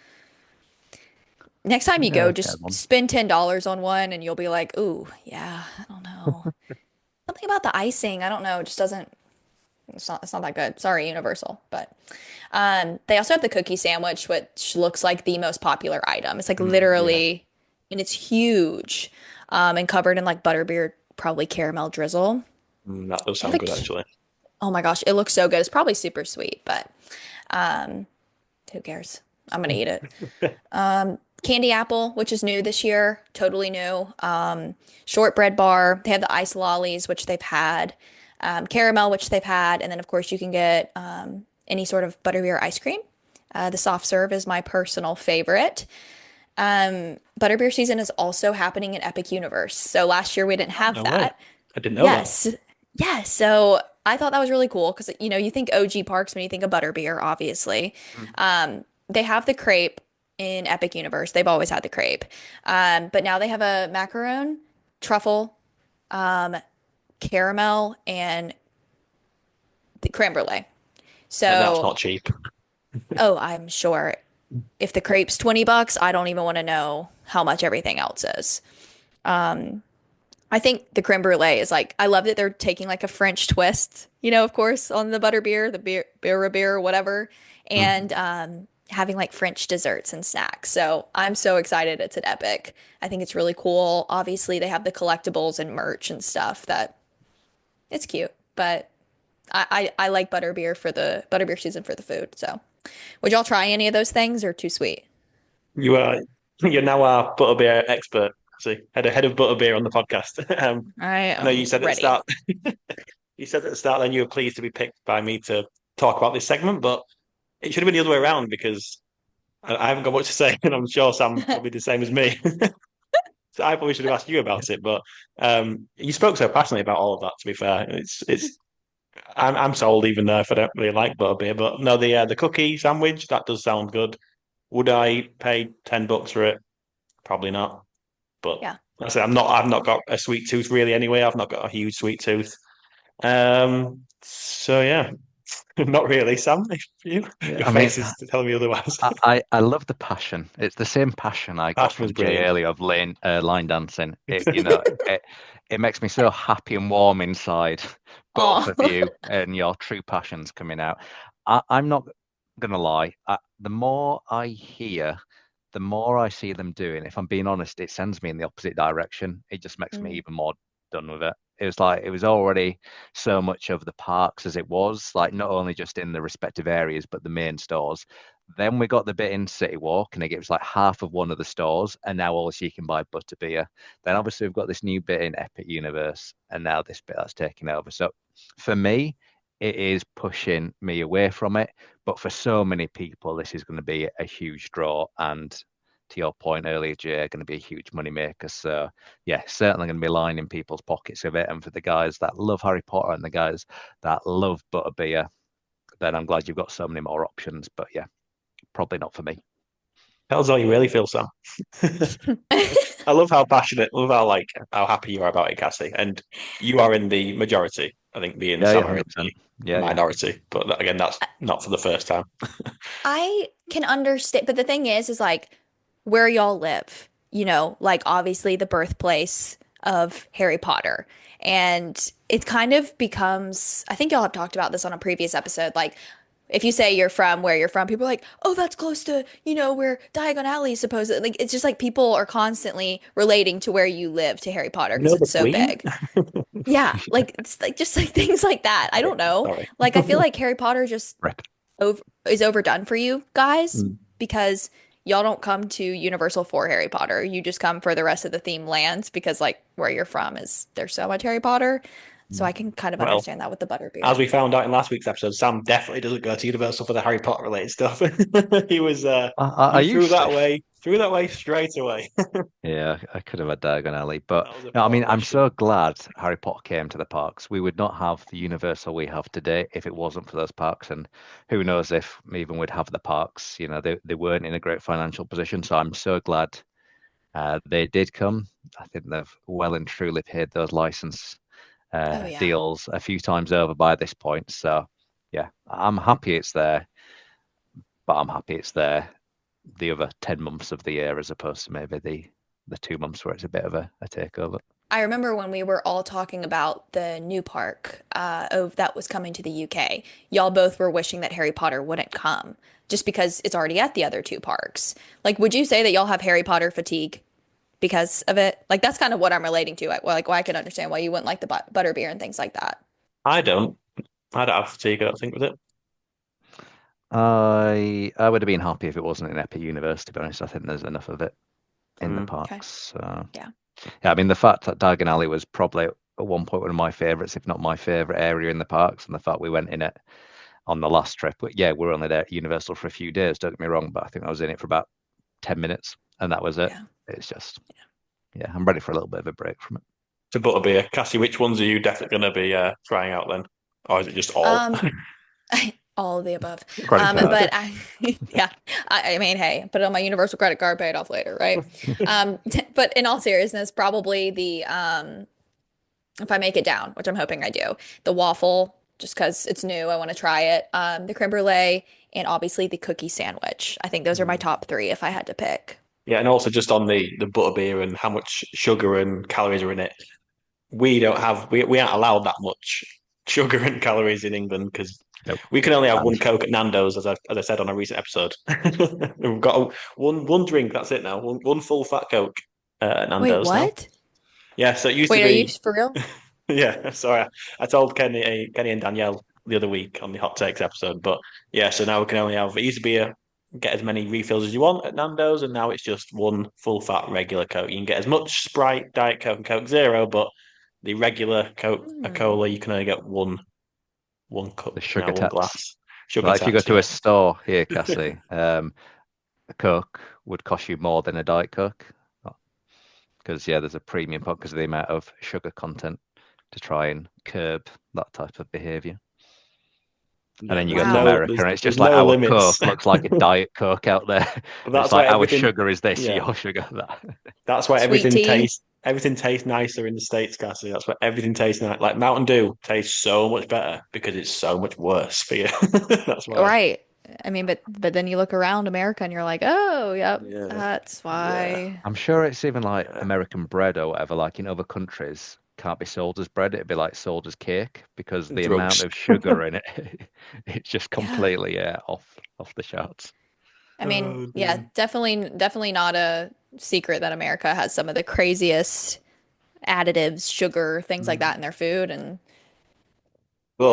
Next time you Yeah, go, I've had just one. spend $10 on one and you'll be like, "Ooh, yeah, I don't know. Something about the icing, I don't know, it just doesn't it's not that good. Sorry, Universal." But they also have the cookie sandwich, which looks like the most popular item. It's like Yeah. literally and it's huge. And covered in like butterbeer, probably caramel drizzle. That does They have sound a good, actually. Oh my gosh, it looks so good. It's probably super sweet, but um, who cares? I'm gonna eat it. Candy apple, which is new this year, totally new. Shortbread bar. They have the ice lollies, which they've had. Caramel, which they've had, and then of course you can get any sort of butterbeer ice cream. The soft serve is my personal favorite. Butterbeer season is also happening in Epic Universe. So last year we didn't Oh, have no way. that. I didn't know that. Yes. Yes. So I thought that was really cool because, you think OG Parks when you think of butterbeer, obviously. Mm. They have the crepe in Epic Universe. They've always had the crepe. But now they have a macaron, truffle, um, caramel, and the creme brulee. And that's So, not cheap. oh, I'm sure if the crepe's $20, I don't even want to know how much everything else is. I think the creme brulee is like I love that they're taking like a French twist, of course, on the butterbeer, the beer or whatever, Mm. and having like French desserts and snacks. So I'm so excited it's at Epic. I think it's really cool. Obviously, they have the collectibles and merch and stuff that it's cute, but I like butterbeer for the butterbeer season for the food. So would y'all try any of those things or too sweet? You are you're now our butterbeer expert. See, head of butterbeer on the podcast. I I know you am said at the ready. start. You said at the start, then you were pleased to be picked by me to talk about this segment, but it should have been the other way around because I haven't got much to say, and I'm sure Sam will be the same as me. So I probably should have asked you about it, but you spoke so passionately about all of that. To be fair, I'm sold even though if I don't really like butterbeer. But no, the cookie sandwich that does sound good. Would I pay $10 for it? Probably not. But Yeah. like I say I've not got a sweet tooth really anyway. I've not got a huge sweet tooth. So yeah, not really, Sam. If Yeah, your I mean, face is telling me otherwise. I love the passion. It's the same passion I got Passion was from Jay brilliant. earlier of line dancing. It makes me so happy and warm inside, both Oh. of you and your true passions coming out. I'm not gonna lie. The more I hear, the more I see them doing. If I'm being honest, it sends me in the opposite direction. It just makes me Mm. even more done with it. It was like it was already so much of the parks as it was, like not only just in the respective areas, but the main stores. Then we got the bit in City Walk, and it was like half of one of the stores, and now also you can buy butterbeer. Then obviously we've got this new bit in Epic Universe, and now this bit that's taking over. So for me, it is pushing me away from it. But for so many people, this is going to be a huge draw, and to your point earlier, Jay, going to be a huge money maker. So yeah, certainly going to be lining people's pockets of it. And for the guys that love Harry Potter and the guys that love butterbeer, then I'm glad you've got so many more options. But yeah, probably not for me. Tells how you really feel, Sam. I love how passionate, love how how happy you are about it, Cassie. And you are in the majority. I think me and Yeah, yeah, Sam are in 100%. the Yeah, yeah. minority. But again, that's not for the first time. I can understand, but the thing is like where y'all live, like obviously the birthplace of Harry Potter. And it kind of becomes, I think y'all have talked about this on a previous episode. Like, if you say you're from where you're from, people are like, oh, that's close to, where Diagon Alley is supposed. Like, it's just like people are constantly relating to where you live to Harry Potter You because know the it's so Queen? big. Yeah, like it's like just like things like that. I Sorry. don't know. Sorry. Like I feel like Harry Potter just Rip. over is overdone for you guys Mm. because y'all don't come to Universal for Harry Potter. You just come for the rest of the theme lands because like where you're from is there's so much Harry Potter. So I can kind of Well, understand that with the as butterbeer. we found out in last week's episode, Sam definitely doesn't go to Universal for the Harry Potter related stuff. He was I he used to. threw that way straight away. Yeah, I could have had Diagon Alley, but That was a no, I poor mean, I'm question. so glad Harry Potter came to the parks. We would not have the Universal we have today if it wasn't for those parks, and who knows if even we'd have the parks. You know, they weren't in a great financial position, so I'm so glad they did come. I think they've well and truly paid those license Oh yeah. deals a few times over by this point. So yeah, I'm happy it's there, but I'm happy it's there the other 10 months of the year as opposed to maybe the 2 months where it's a bit of a takeover. I remember when we were all talking about the new park that was coming to the UK. Y'all both were wishing that Harry Potter wouldn't come just because it's already at the other two parks. Like, would you say that y'all have Harry Potter fatigue because of it? Like, that's kind of what I'm relating to. Like, why I can understand why you wouldn't like the butterbeer and things like that. I don't. I don't have fatigue, I don't think, with it. I would have been happy if it wasn't in Epic Universe, to be honest. I think there's enough of it in the Mm. Okay. parks. So Yeah. yeah, I mean the fact that Diagon Alley was probably at one point one of my favorites, if not my favorite area in the parks, and the fact we went in it on the last trip. But yeah, we're only there at Universal for a few days, don't get me wrong, but I think I was in it for about 10 minutes and that was it. Yeah. It's just yeah, I'm ready for a little bit of a break from it. To butterbeer, Cassie, which ones are you definitely going to be trying out then, or is it just all? Um, all of the above. Credit card. But yeah, I mean, hey, put it on my Universal credit card, pay it off later, right? But in all seriousness, probably if I make it down, which I'm hoping I do, the waffle, just because it's new, I want to try it. The creme brulee, and obviously the cookie sandwich. I think those are my top three if I had to pick. Yeah, and also just on the butterbeer and how much sugar and calories are in it. We aren't allowed that much sugar and calories in England because Nope. we can only have one Banned. Coke at Nando's, as I said on a recent episode. We've got one drink. That's it now. One full fat Coke at Wait, Nando's now. what? Yeah, so it used to Wait, are you be. for real? Yeah, sorry. I told Kenny and Danielle the other week on the Hot Takes episode, but yeah, so now we can only have. It used to be get as many refills as you want at Nando's, and now it's just one full fat regular Coke. You can get as much Sprite, Diet Coke, and Coke Zero, but the regular Coke, a Hmm. cola, you can only get one cup The now, sugar one tax. glass. Sugar Like if you go tax, to yeah. a store here, Cassie, a Coke would cost you more than a Diet Coke. Because yeah, there's a premium pot because of the amount of sugar content to try and curb that type of behavior. And Yeah, then you go there's to Wow. no America and it's there's just like no our limits. Coke looks like a Diet Coke out there. But And it's that's why like our everything, sugar is this, yeah, your sugar that. that's why Sweet tea. everything tastes nicer in the States, Cassie. That's why everything tastes nice. Like Mountain Dew tastes so much better because it's so much worse for you. That's why. Right. I mean, but then you look around America and you're like, oh, yep, Yeah, that's yeah, why. I'm sure it's even like yeah. American bread or whatever, like in other countries, can't be sold as bread. It'd be like sold as cake because the amount Drugs. of sugar in it, it's just Yeah. completely off the charts. I mean, Oh yeah, dear. definitely not a secret that America has some of the craziest additives, sugar, things like that in their food. And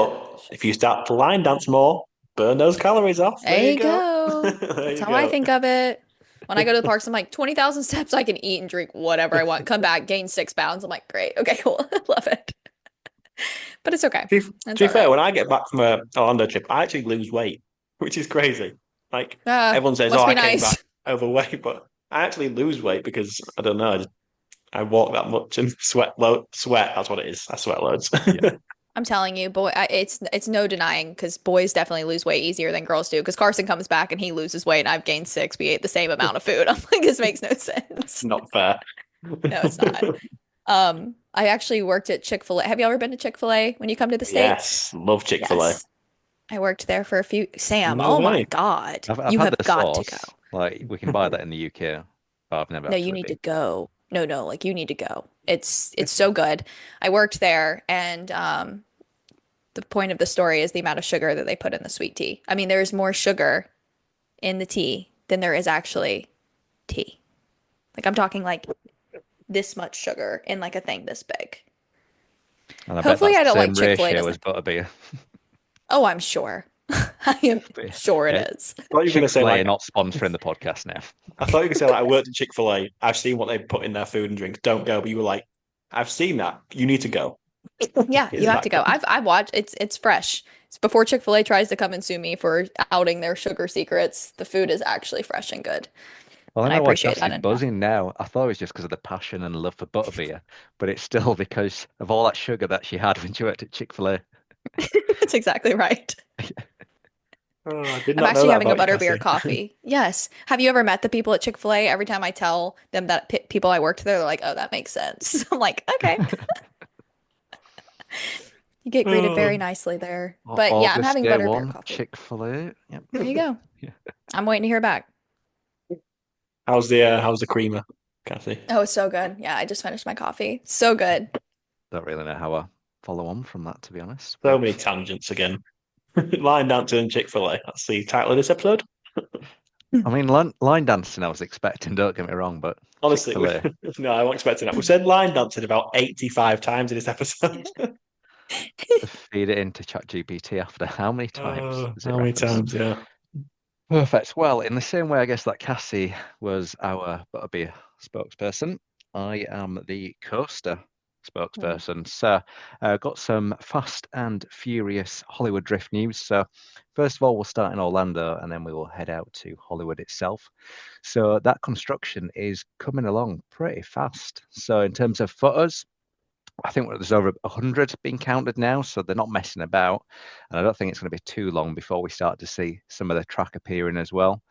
yeah, But it's if you just, start to line dance more, burn those calories off. There there you you go. go. There That's you how I go. think of it. When I go to the parks, I'm like, 20,000 steps, I can eat and drink whatever I want. Come back, gain 6 pounds. I'm like, great. Okay, cool. Love it. But it's okay. To That's be all fair, right. when I get back from a Orlando trip, I actually lose weight, which is crazy. Like everyone says, "Oh, Must be I came back nice. overweight," but I actually lose weight because I don't know. I walk that much and sweat. That's what it is. I sweat loads. Yeah. I'm telling you, it's no denying because boys definitely lose weight easier than girls do. Because Carson comes back and he loses weight, and I've gained 6. We ate the same amount of food. I'm like, this makes no sense. Not fair. No, it's not. I actually worked at Chick-fil-A. Have you ever been to Chick-fil-A when you come to the States? Yes, love Chick-fil-A. Yes. I worked there for a few. Sam, No oh my way. God. I've You had have the got to go. sauce. Like we can buy that in the UK, but I've never No, you actually need to been. go. No, no, like you need to go. It's so good. I worked there and the point of the story is the amount of sugar that they put in the sweet tea. I mean, there's more sugar in the tea than there is actually tea. Like I'm talking like this much sugar in like a thing this big. And I bet Hopefully that's I the don't like same Chick-fil-A ratio as doesn't. butterbeer. Oh, I'm sure. I am But sure it yeah, is. I thought you were going to say Chick-fil-A like are not sponsoring the podcast now. I thought you were going to say like I worked at Chick-fil-A. I've seen what they put in their food and drinks. Don't go. But you were like, I've seen that. You need to go. Yeah, you Is have to that go. good? I've watched it's fresh. It's before Chick-fil-A tries to come and sue me for outing their sugar secrets. The food is actually fresh and good. Well, I And I know why appreciate that Cassie's enough. buzzing now. I thought it was just because of the passion and love for butterbeer, but it's still because of all that sugar that she had when she worked at Chick-fil-A. That's exactly right. Oh, I did I'm not know actually that having a about you, butterbeer Cassie. coffee. Yes. Have you ever met the people at Chick-fil-A? Every time I tell them that people I worked there, they're like, "Oh, that makes sense." I'm like, "Okay." You get greeted Oh, very nicely there. But yeah, I'm August having day butterbeer one, coffee. Chick-fil-A. Yep. There you go. Yeah. I'm waiting to hear back. how's the creamer, Cassie? Oh, it's so good. Yeah, I just finished my coffee. So good. Don't really know how I follow on from that, to be honest. So But many tangents again. Line dancing and Chick-fil-A. That's the title of this episode. I mean, line dancing I was expecting, don't get me wrong, but Honestly, Chick-fil-A, no, I wasn't expecting that. We've said line dancing about 85 times in this episode. feed it into ChatGPT after how many times is it How many referenced? times? Yeah. Perfect. Well, in the same way, I guess that Cassie was our butterbeer spokesperson, I am the coaster Mm. spokesperson. So, got some fast and furious Hollywood drift news. So, first of all, we'll start in Orlando and then we will head out to Hollywood itself. So, that construction is coming along pretty fast. So, in terms of photos, I think there's over 100 being counted now, so they're not messing about. And I don't think it's going to be too long before we start to see some of the track appearing as well.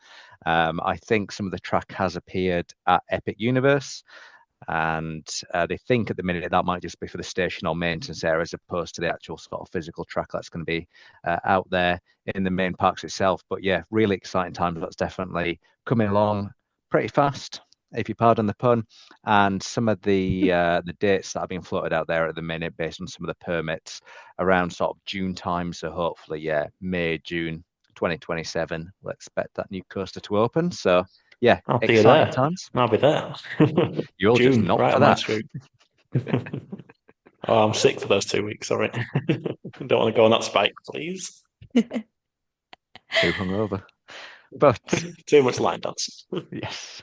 I think some of the track has appeared at Epic Universe, and they think at the minute that might just be for the station or maintenance area as opposed to the actual sort of physical track that's going to be out there in the main parks itself. But yeah, really exciting times. That's definitely coming along pretty fast, if you pardon the pun. And some of the dates that have been floated out there at the minute, based on some of the permits, around sort of June time. So hopefully, yeah, May, June 2027, we'll expect that new coaster to open. So yeah, I'll be exciting there. times. I'll be there. You'll just June, not right for on my that. street. Oh, I'm sick for those 2 weeks. Sorry. Don't want to go on that spike, please. Too hungover. But Too much line dance. yes.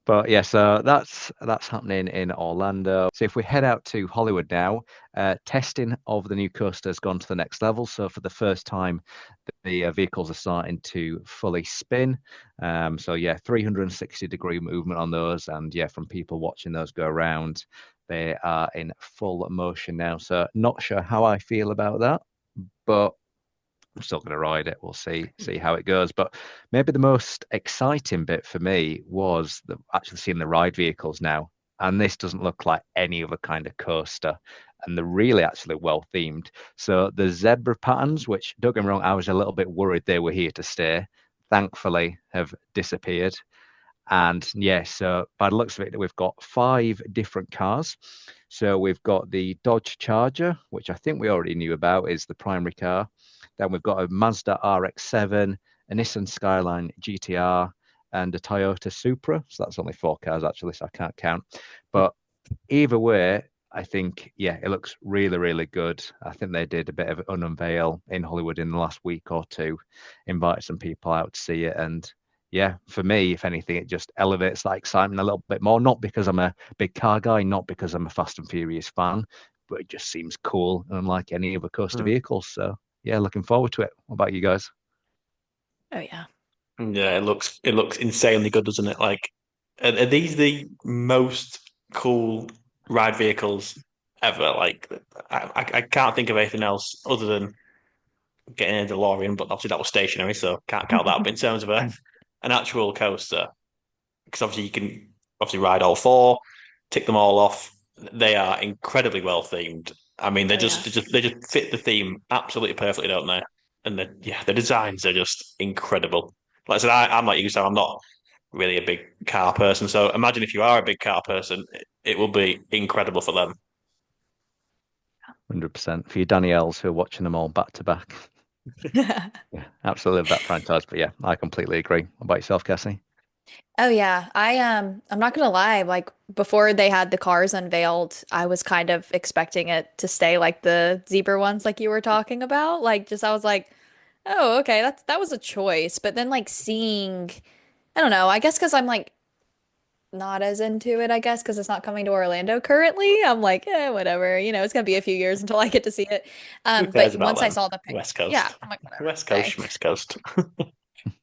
But yeah, so that's happening in Orlando. So if we head out to Hollywood now, testing of the new coaster has gone to the next level. So for the first time, the vehicles are starting to fully spin. So yeah, 360-degree movement on those, and yeah, from people watching those go around, they are in full motion now. So not sure how I feel about that, but I'm still going to ride it. We'll see how it goes. But maybe the most exciting bit for me was actually seeing the ride vehicles now. And this doesn't look like any other kind of coaster. And they're really actually well themed. So the zebra patterns, which don't get me wrong, I was a little bit worried they were here to stay, thankfully have disappeared. And yeah, so by the looks of it, we've got 5 different cars. So we've got the Dodge Charger, which I think we already knew about, is the primary car. Then we've got a Mazda RX-7, a Nissan Skyline GTR, and a Toyota Supra. So that's only 4 cars actually, so I can't count. But either way, I think, yeah, it looks really, really good. I think they did a bit of an unveil in Hollywood in the last week or two, invited some people out to see it. And yeah, for me, if anything, it just elevates that excitement a little bit more. Not because I'm a big car guy, not because I'm a Fast and Furious fan, but it just seems cool and unlike any other coaster Mm. vehicles. So yeah, looking forward to it. What about you guys? Oh yeah. Yeah, it looks insanely good, doesn't it? Like, are these the most cool ride vehicles ever? Like, I can't think of anything else other than getting a DeLorean, but obviously that was stationary, so can't count that. But in terms of an actual coaster, because obviously you can obviously ride all four, tick them all off. They are incredibly well themed. I mean, Oh yeah. they just fit the theme absolutely perfectly, don't they? And the designs are just incredible. Like I said, I'm like you, so I'm not really a big car person. So imagine if you are a big car person, it will be incredible for them. 100% for you Danielles who are watching them all back to back. Yeah, absolutely love that franchise. But yeah, I completely agree. What about yourself, Cassie? Oh yeah. I'm not gonna lie, like before they had the cars unveiled, I was kind of expecting it to stay like the zebra ones like you were talking about. Like just I was like, Oh, okay. That was a choice. But then like seeing, I don't know, I guess because I'm like not as into it, I guess, because it's not coming to Orlando currently. I'm like, whatever. It's gonna be a few years until I get to see it. Who cares But about once I them? saw the pic, West yeah, Coast. I'm like, whatever. West Okay. Coast, West Coast.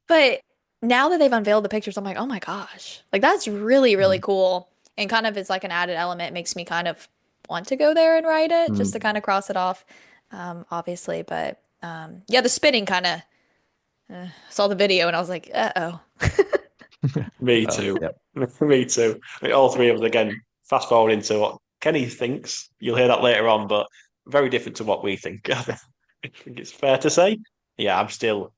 But now that they've unveiled the pictures, I'm like, oh my gosh, like that's really, really Mm. cool. And kind of is like an added element. It makes me kind of want to go there and ride it just to Mm. kind of cross it off, obviously. But yeah, the spinning kind of saw the video and I was like, uh-oh. Me Oh, too. yeah. Me too. I mean, all three of us, again, fast forward into what Kenny thinks. You'll hear that later on, but very different to what we think. I think it's fair to say. Yeah, I'm still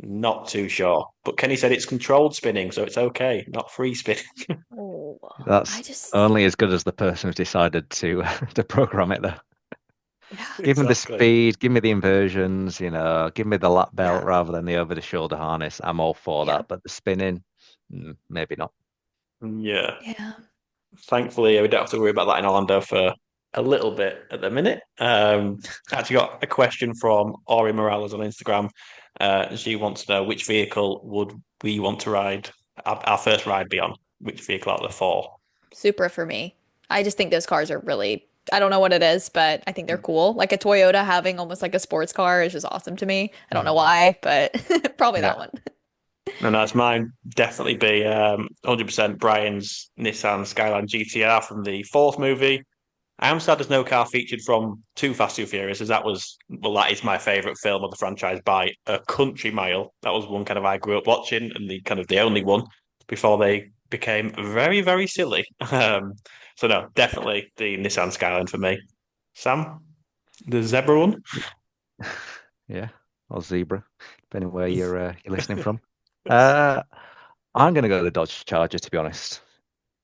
not too sure. But Kenny said it's controlled spinning, so it's okay, not free spinning. Oh, I That's just, only as good as the person who's decided to to program it, though. yeah, Give me the Exactly. speed, give me the inversions, give me the lap belt yeah, rather than the over-the-shoulder harness. I'm all for yeah, that. But the spinning, maybe not. Yeah. yeah. Thankfully, we don't have to worry about that in Orlando for a little bit at the minute. Actually got a question from Ori Morales on Instagram. She wants to know which vehicle would we want to ride, our first ride be on? Which vehicle out of the four? Supra for me. I just think those cars are really, I don't know what it is, but I think they're cool. Like a Toyota having almost like a sports car is just awesome to me. I don't know Mm. why, but probably Yeah. that one. And that's mine. Definitely be 100% Brian's Nissan Skyline GTR from the fourth movie. I am sad there's no car featured from Too Fast, Too Furious, as that is my favourite film of the franchise by a country mile. That was one kind of I grew up watching and the kind of the only one before they became very, very silly. So no, definitely the Nissan Skyline for me. Sam, the zebra one? Yeah. Or zebra, depending where you're listening from. Uh, I'm gonna go with the Dodge Charger, to be honest.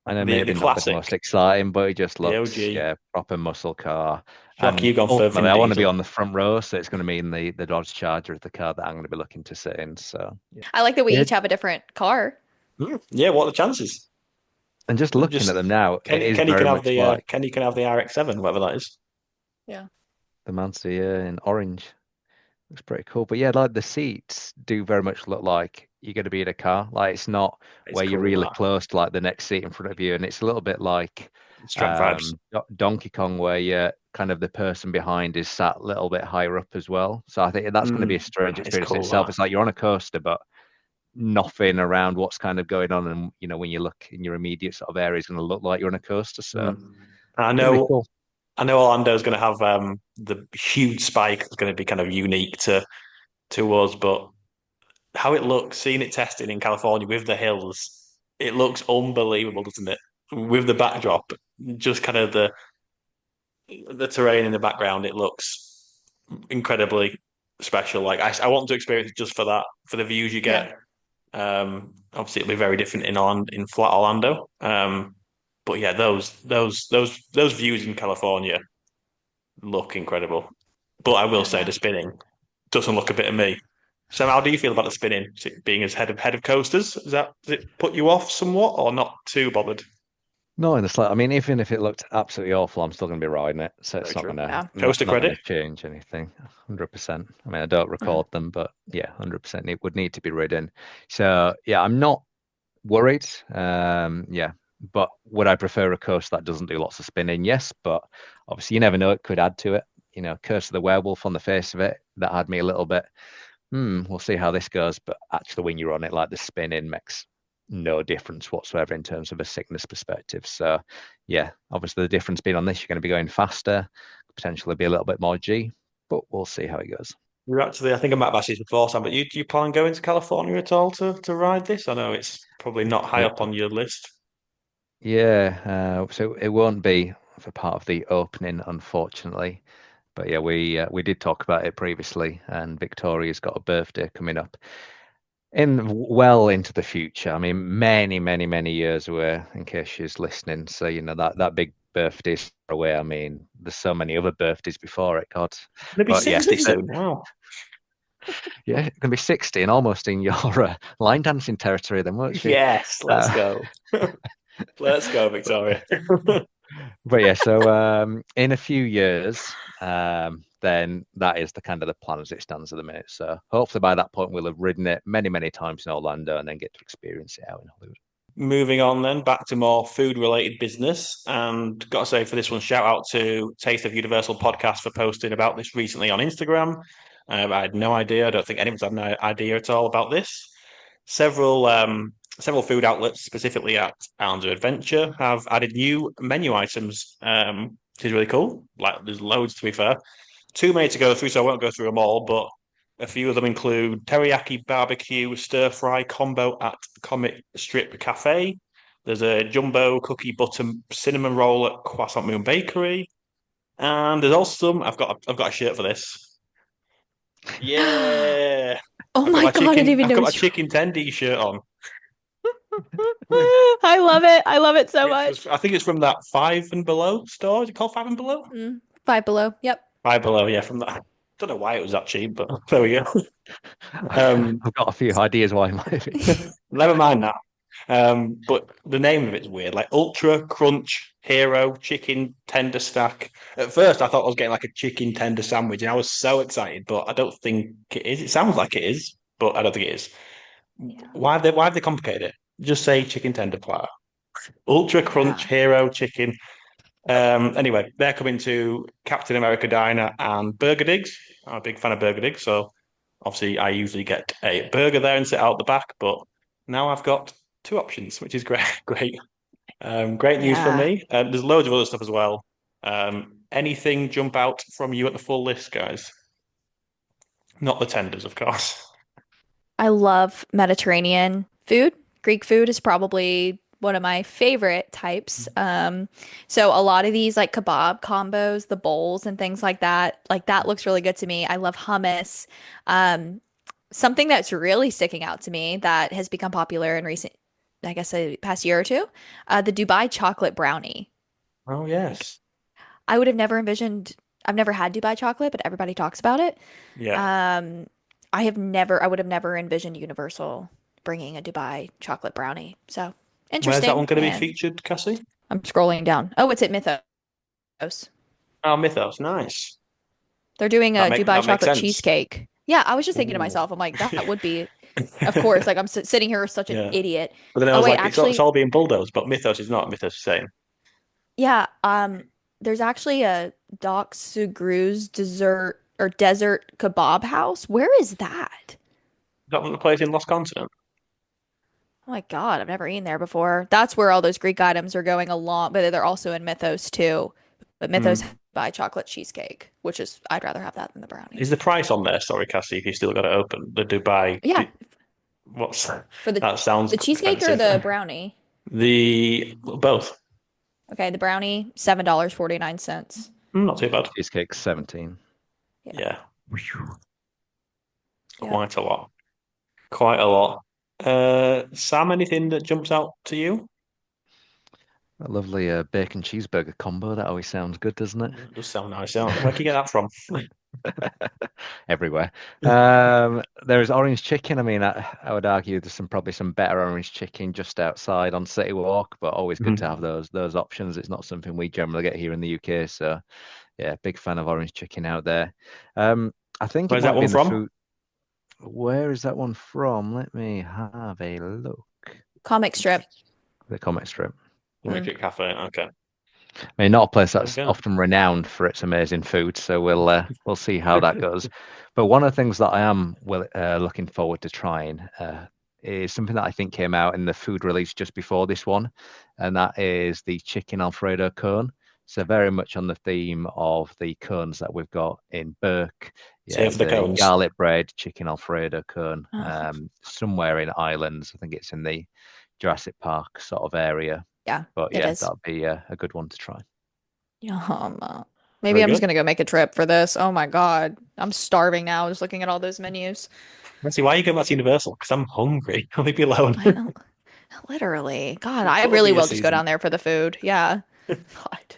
I know The maybe not the classic, most exciting, but it just the looks, OG. yeah, proper muscle car. Feel like And you've gone for ultimately, Vin I want to be Diesel. on the front row, so it's going to mean the Dodge Charger is the car that I'm going to be looking to sit in. So yeah, I like that we yeah. each have a different car. Yeah, what are the chances? And just looking at Just them now, it is Kenny can very have much like Kenny can have the RX-7, whatever that is. Yeah. the Mancia in orange. Looks pretty cool. But yeah, like the seats do very much look like you're going to be in a car. Like it's not It's where you're cool really that close to like the next seat in front of you, and it's a little bit like strength vibes. Donkey Kong, where you kind of the person behind is sat a little bit higher up as well. So I think that's going to be a strange It's experience in cool itself. that. It's like you're on a coaster, but nothing around what's kind of going on, and when you look in your immediate sort of area, it's going to look like you're on a coaster. So Mm. I it's going to be know cool. I know Orlando's going to have the huge spike that's going to be kind of unique to us, but how it looks, seeing it tested in California with the hills, it looks unbelievable, doesn't it? With the backdrop, just kind of the terrain in the background, it looks incredibly special. Like I want to experience it just for that, for the views you Yeah. get. Obviously, it'll be very different in flat Orlando. But yeah, those views in California look incredible. But I will Oh say yeah. the spinning doesn't look a bit of me. So how do you feel about the spinning? Is it being as head of coasters? Does it put you off somewhat or not too bothered? No, in the slight. I mean, even if it looked absolutely awful, I'm still going to be riding it. So Very it's not true. gonna Yeah. not Coaster not going credit? to change anything. 100%. I mean, I don't Mm. record them, but yeah, 100%. It would need to be ridden. So yeah, I'm not worried. Yeah, but would I prefer a coaster that doesn't do lots of spinning? Yes, but obviously you never know. It could add to it. Curse of the Werewolf on the face of it, that had me a little bit. We'll see how this goes. But actually, when you're on it, like the spinning makes no difference whatsoever in terms of a sickness perspective. So, yeah, obviously the difference being on this, you're going to be going faster, potentially be a little bit more G, but we'll see how it goes. You're actually, I think I might have asked you this before, Sam, but do you plan on going to California at all to ride this? I know it's probably not high Uh, up on your list. yeah, so it won't be for part of the opening, unfortunately. But yeah, we did talk about it previously, and Victoria's got a birthday coming up well into the future. I mean, many, many, many years away, in case she's listening. So, that big birthday's far away. I mean, there's so many other birthdays before it, God. Maybe But yeah, 60 soon. Wow. yeah, it's gonna be 60 and almost in your line dancing territory then, won't she? Yes, let's Uh, go. Let's go, Victoria. but yeah, so in a few years, then that is the kind of the plan as it stands at the minute. So hopefully by that point we'll have ridden it many, many times in Orlando and then get to experience it out in Hollywood. Moving on then, back to more food-related business. And got to say for this one, shout out to Taste of Universal podcast for posting about this recently on Instagram. I had no idea. I don't think anyone's had an idea at all about this. Several food outlets, specifically at Islands of Adventure, have added new menu items, which is really cool. Like there's loads, to be fair. Too many to go through, so I won't go through them all, but a few of them include teriyaki barbecue stir fry combo at Comic Strip Cafe. There's a jumbo cookie butter cinnamon roll at Croissant Moon Bakery, and there's also some. I've got a shirt for this. Yeah, Oh I've got my God, I didn't even I've know got my what you- chicken tendy shirt on. I love it. I love it so much. I think it's from that Five and Below store. Is it called Five and Below? Five Below. Yep. Five Below, yeah, from that. Don't know why it was that cheap, but there we go. I've got a few ideas why it might be. Never mind that. But the name of it's weird, like Ultra Crunch Hero Chicken Tender Stack. At first, I thought I was getting like a chicken tender sandwich, and I was so excited, but I don't think it is. It sounds like it is, but I don't think it is. Yeah. Why have they complicated it? Just say chicken tender platter. Ultra Crunch Yeah. Hero Chicken. Anyway, they're coming to Captain America Diner and Burger Digs. I'm a big fan of Burger Digs, so obviously I usually get a burger there and sit out the back, but now I've got two options, which is great. Great. Great news for Yeah. me. There's loads of other stuff as well. Anything jump out from you at the full list, guys? Not the tenders, of course. I love Mediterranean food. Greek food is probably one of my favorite types. So a lot of these like kebab combos, the bowls and things like that looks really good to me. I love hummus. Something that's really sticking out to me that has become popular in recent, I guess, past year or two, the Dubai chocolate brownie. Oh, yes. I would have never envisioned, I've never had Dubai chocolate, but everybody talks about it. Yeah. I would have never envisioned Universal bringing a Dubai chocolate brownie. So Where's that one interesting. going to be And featured, Cassie? I'm scrolling down. Oh, it's at Mythos. Oh, Mythos. Nice. They're doing a Dubai That makes chocolate sense. cheesecake. Yeah, I was just thinking to Ooh. myself, I'm like, that would be, of course, like I'm sitting here such an Yeah. idiot. But then I Oh was wait, like, it's actually, all being bulldozed, but Mythos is not. Mythos is the same. yeah, there's actually a Doc Sugru's desert kebab house. Where is that? Is that one the place in Lost Continent? Oh my God, I've never eaten there before. That's where all those Greek items are going along, but they're also in Mythos too. But Mythos by chocolate cheesecake, which is I'd rather have that than the brownie. Is the price on there? Sorry, Cassie, if you still got it open. The Dubai. Yeah, What's for that? Sounds the cheesecake or expensive. the brownie? Both. Okay, the brownie, $7.49. Not too bad. Cheesecake 17. Yeah. Yeah. Quite a lot. Quite a lot. Sam, anything that jumps out to you? A lovely bacon cheeseburger combo. That always sounds good, doesn't it? It does sound nice. Where can you get that from? Everywhere. There's orange chicken. I mean, I would argue there's probably some better orange chicken just outside on City Walk, but always good to have those options. It's not something we generally get here in the UK, so yeah, big fan of orange chicken out there. I think Where's it that might be one in the from? food. Where is that one from? Let me have a look. Comic strip. The comic strip. Magic Cafe. Okay. I mean, not a place that's Okay. often renowned for its amazing food, so we'll see how that goes. But one of the things that I am looking forward to trying is something that I think came out in the food release just before this one, and that is the chicken Alfredo cone. So very much on the theme of the cones that we've got in Burke. Save for the cones. Garlic bread chicken Alfredo cone. Oh. Somewhere in Ireland. I think it's in the Jurassic Park sort of area. Yeah, But it yeah, is. that'd be a good one to try. Yum. Very Maybe I'm just good. gonna go make a trip for this. Oh my God, I'm starving now just looking at all those menus. Let's see, why are you going back to Universal? Because I'm hungry. Leave me alone. I know. Literally. God, I It'll really be a will just go season. down there for the food. Yeah. God.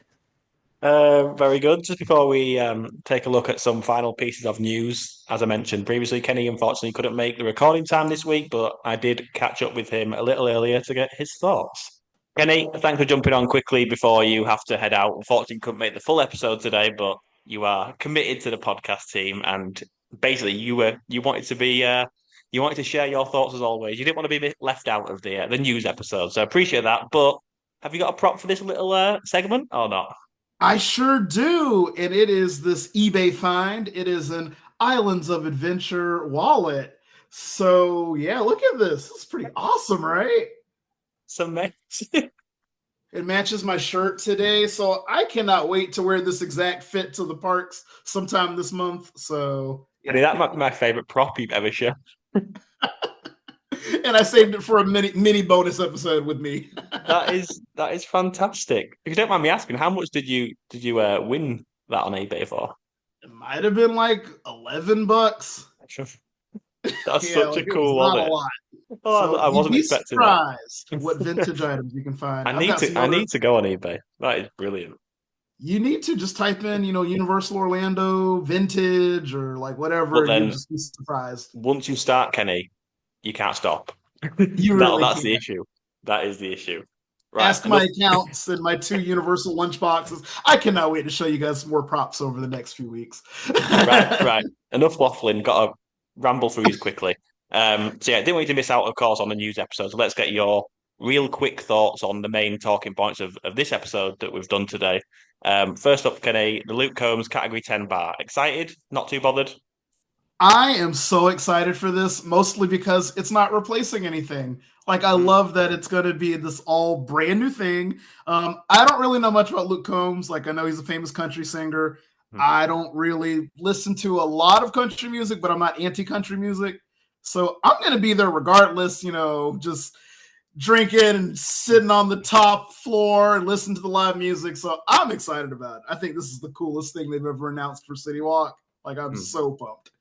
Very good. Just before we take a look at some final pieces of news, as I mentioned previously, Kenny unfortunately couldn't make the recording time this week, but I did catch up with him a little earlier to get his thoughts. Kenny, thanks for jumping on quickly before you have to head out. Unfortunately, couldn't make the full episode today, but you are committed to the podcast team, and basically you wanted to be you wanted to share your thoughts as always. You didn't want to be left out of the news episode, so I appreciate that. But have you got a prop for this little segment or not? I sure do. And it is this eBay find. It is an Islands of Adventure wallet. So, yeah, look at this. It's pretty awesome, right? It's amazing. It matches my shirt today. So, I cannot wait to wear this exact fit to the parks sometime this month. So, I mean, that's my favorite prop you've ever shown. and I saved it for a mini bonus episode with me. That is fantastic. If you don't mind me asking, how much did you win that on eBay for? It might have been like $11. That's Yeah, such like, a cool not wallet. a lot. Oh, So I wasn't you'd be expecting that. surprised what vintage items you can find. I I've need got to some I other- need to go on eBay. That is brilliant. You need to just type in, Universal Orlando vintage or like whatever, But and then- you'll just be surprised. Once you start, Kenny, you can't stop. You really That's the can't. issue. That is the issue. Right. Ask my accounts and my 2 Universal lunch boxes. I cannot wait to show you guys some more props over the next few weeks. right. Enough waffling. Got to ramble through these quickly. So yeah, didn't want you to miss out, of course, on the news episode. So let's get your real quick thoughts on the main talking points of this episode that we've done today. First up, Kenny, the Luke Combs Category 10 bar. Excited? Not too bothered? I am so excited for this, mostly because it's not replacing anything. Like, I love that it's going to be this all brand new thing. I don't really know much about Luke Combs. Like, I know he's a famous country singer. I don't really listen to a lot of country music, but I'm not anti-country music. So I'm going to be there regardless, just drinking and sitting on the top floor and listen to the live music. So I'm excited about it. I think this is the coolest thing they've ever announced for City Walk. Like, I'm so pumped.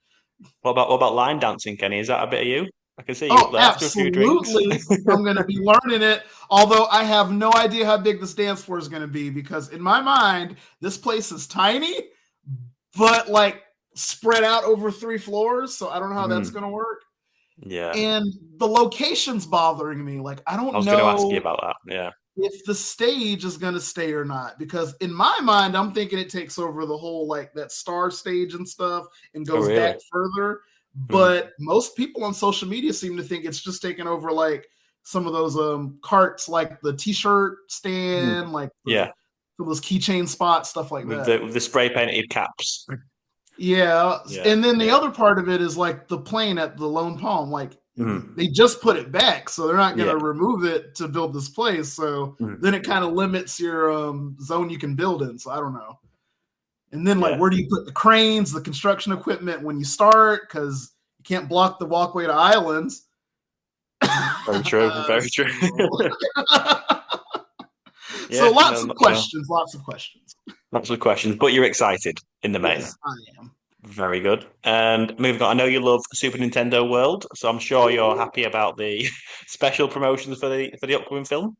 What about line dancing, Kenny? Is that a bit of you? I can see you up there after a few drinks. Absolutely. I'm going to be learning it. Although I have no idea how big this dance floor is going to be, because in my mind, this place is tiny, but like spread out over 3 floors. So I don't know how that's going to work. Yeah. And the location's bothering me. Like, I don't I was know going to ask you about that. Yeah. if the stage is going to stay or not, because in my mind, I'm thinking it takes over the whole, like, that star stage and stuff and goes really? back further. But most people on social media seem to think it's just taking over, like, some of those carts, like the t-shirt stand, like some of those keychain spots, stuff like that. With the spray painted caps. Yeah. And then the other part of it is like the plane at the Lone Palm. Like, they just put it back, so they're not going to remove it to build this place. So then it kind of limits your zone you can build in. So I don't know. And then, like, where do you put the cranes, the construction equipment when you start? Because you can't block the walkway to islands. Very true. Very true. So lots of questions. Lots of questions. But you're excited in the main. Yes, I am. Very good. And moving on, I know you love Super Nintendo World, so I'm sure you're happy about the special promotions for the upcoming film.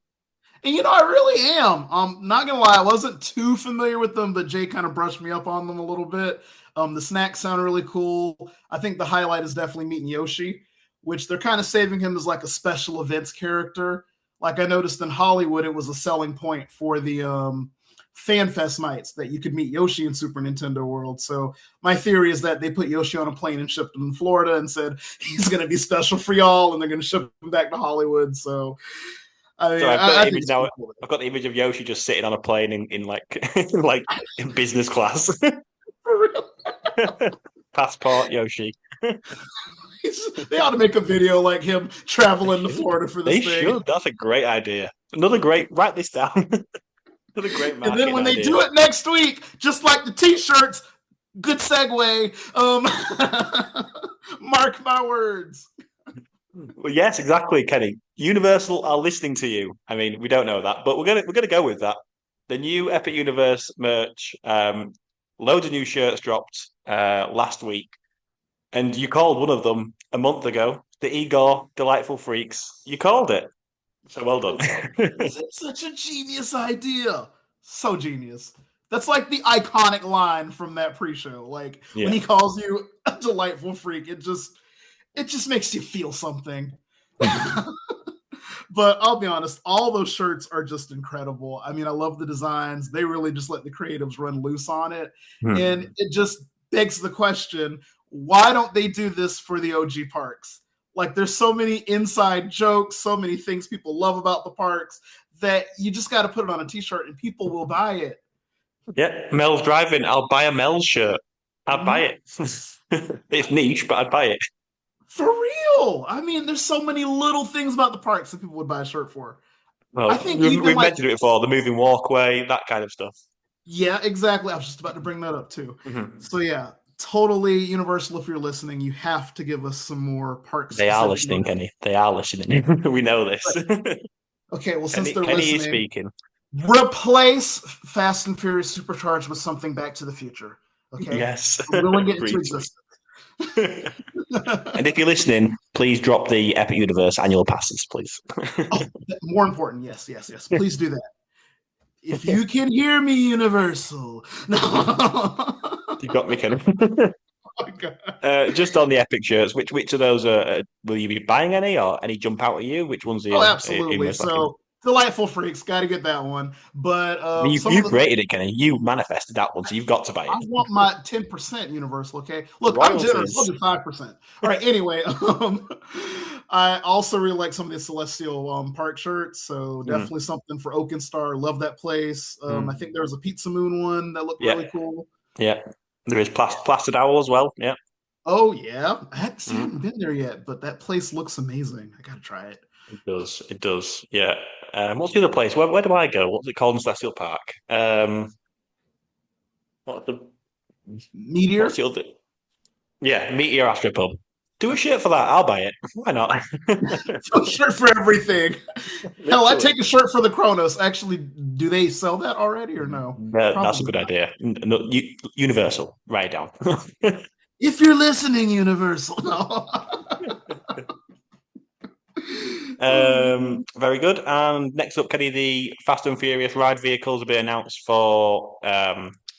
And I really am. Not gonna lie, I wasn't too familiar with them, but Jay kind of brushed me up on them a little bit. The snacks sound really cool. I think the highlight is definitely meeting Yoshi, which they're kind of saving him as like a special events character. Like, I noticed in Hollywood, it was a selling point for the FanFest nights that you could meet Yoshi in Super Nintendo World. So my theory is that they put Yoshi on a plane and shipped him to Florida and said he's going to be special for y'all, and they're going to ship him back to Hollywood. So I've got the image of Yoshi just sitting on a plane in like in business class. For real. Passport Yoshi. They ought to make a video like him traveling to Florida for this thing. They should. That's a great idea. Write this down. Another great marketing And then when idea. they do it next week, just like the t-shirts, good segue. Mark my words. Well, yes, exactly, Kenny. Universal are listening to you. I mean, we don't know that, but we're gonna go with that. The new Epic Universe merch, loads of new shirts dropped last week, and you called one of them a month ago. The Igor Delightful Freaks. You called it. So well done. It's such a genius idea. So genius. That's like the iconic line from that pre-show. Like, when he calls you a delightful freak, it just makes you feel something. But I'll be honest, all those shirts are just incredible. I mean, I love the designs. They really just let the creatives run loose on it. And it just begs the question, why don't they do this for the OG parks? Like, there's so many inside jokes, so many things people love about the parks that you just got to put it on a t-shirt and people will buy it. Yeah, Mel's driving. I'll buy a Mel's shirt. I'd buy it. It's niche, but I'd buy it. For real. I mean, there's so many little things about the parks that people would buy a shirt for. Well, I think we've even like, mentioned it before, the moving walkway, that kind of stuff. yeah, exactly. I was just about to bring that up too. Mhm. So yeah, totally Universal. If you're listening, you have to give us some more parks. They are listening, Kenny. They are listening. We know this. Okay, well, since they're Kenny is listening, speaking. replace Fast and Furious Supercharged with something Back to the Future. Okay, Yes. we're willing it into Agreed. existence. And if you're listening, please drop the Epic Universe annual passes, please. Oh, more important, yes. Please do that. If you can hear me, Universal. No. You got me, Kenny. Oh my God. Just on the Epic shirts, which of those will you be buying any, or any jump out at you? Which ones are you? Oh, Are you absolutely. most liking? So, Delightful Freaks, got to get that one. But I mean, some you of the, created it, Kenny. You manifested that one, so you've got to buy I it. want my 10% Universal. Okay, look, I'm generous. I'll do 5%. All right. Anyway, I also really like some of the Celestial Park shirts. So definitely something for Oak and Star. Love that place. I think there was a Pizza Moon one that looked really cool. Yeah, there is Plastered Owl as well. Yeah. Oh yeah, I haven't been there yet, but that place looks amazing. I gotta try it. It does. It does. Yeah. What's the other place? Where do I go? What's it called in Celestial Park? What's the Meteor. what's the other? Yeah, Meteor Astropub. Do a shirt for that. I'll buy it. Why not? A shirt for everything. Hell, I take a shirt for the Kronos. Actually, do they sell that already or no? That's a good idea. No, Universal. Write it down. If you're listening, Universal. No. Very good. And next up, Kenny, the Fast and Furious ride vehicles have been announced for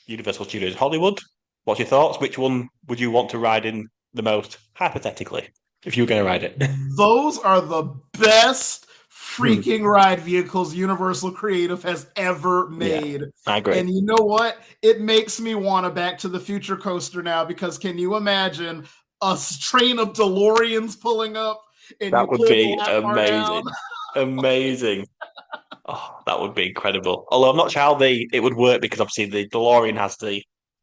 Universal Studios Hollywood. What's your thoughts? Which one would you want to ride in the most, hypothetically, if you were going to ride it? Those are the best freaking ride vehicles Universal Creative has ever made. Yeah, I agree. And you know what? It makes me want a Back to the Future coaster now, because can you imagine a train of DeLoreans pulling up? And that would be amazing. Down? Amazing. Oh, that would be incredible. Although I'm not sure how it would work, because obviously the DeLorean has the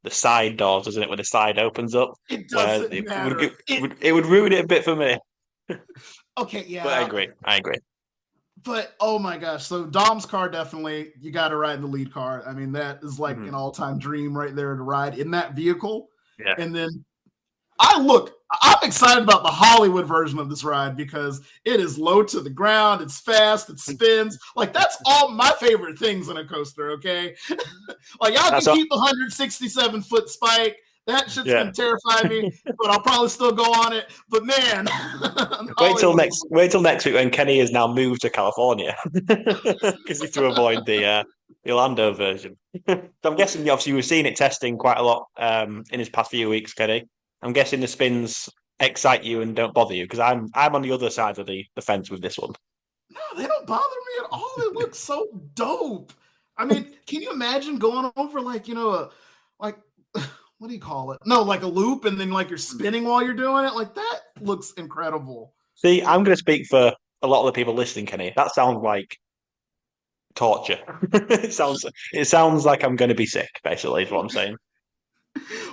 side doors, doesn't it? Where the side opens up. It doesn't matter. It would ruin it a bit for me. Okay, yeah. But I agree. But oh my gosh, so Dom's car, definitely you got to ride in the lead car. I mean, that is like an all-time dream right there, to ride in that vehicle. Yeah. And then I'm excited about the Hollywood version of this ride, because it is low to the ground, it's fast, it spins. Like, that's all my favorite things in a coaster, okay? Like, y'all can keep the 167-foot spike. That shit's gonna terrify me, but I'll probably still go on it. But man, wait till next week when Kenny has now moved to California, because he's to avoid the Orlando version. So I'm guessing, obviously, we've seen it testing quite a lot in his past few weeks, Kenny. I'm guessing the spins excite you and don't bother you, because I'm on the other side of the fence with this one. No, they don't bother me at all. It looks so dope. I mean, can you imagine going over like what do you call it? No, like a loop, and then like you're spinning while you're doing it? Like, that looks incredible. See, I'm going to speak for a lot of the people listening, Kenny. That sounds like torture. It sounds like I'm going to be sick, basically, is what I'm saying.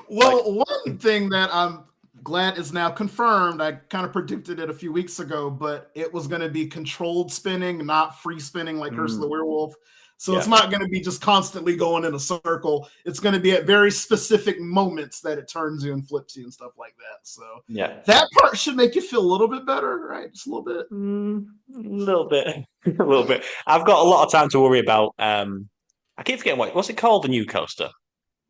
Well, one thing that I'm glad is now confirmed, I kind of predicted it a few weeks ago, but it was going to be controlled spinning, not free spinning like Curse of the Werewolf. So it's not going to be just constantly going in a circle. It's going to be at very specific moments that it turns you and flips you and stuff like that. So that part should make you feel a little bit better, right? Just a little bit. A little bit. I've got a lot of time to worry about. I keep forgetting what's it called, the new coaster?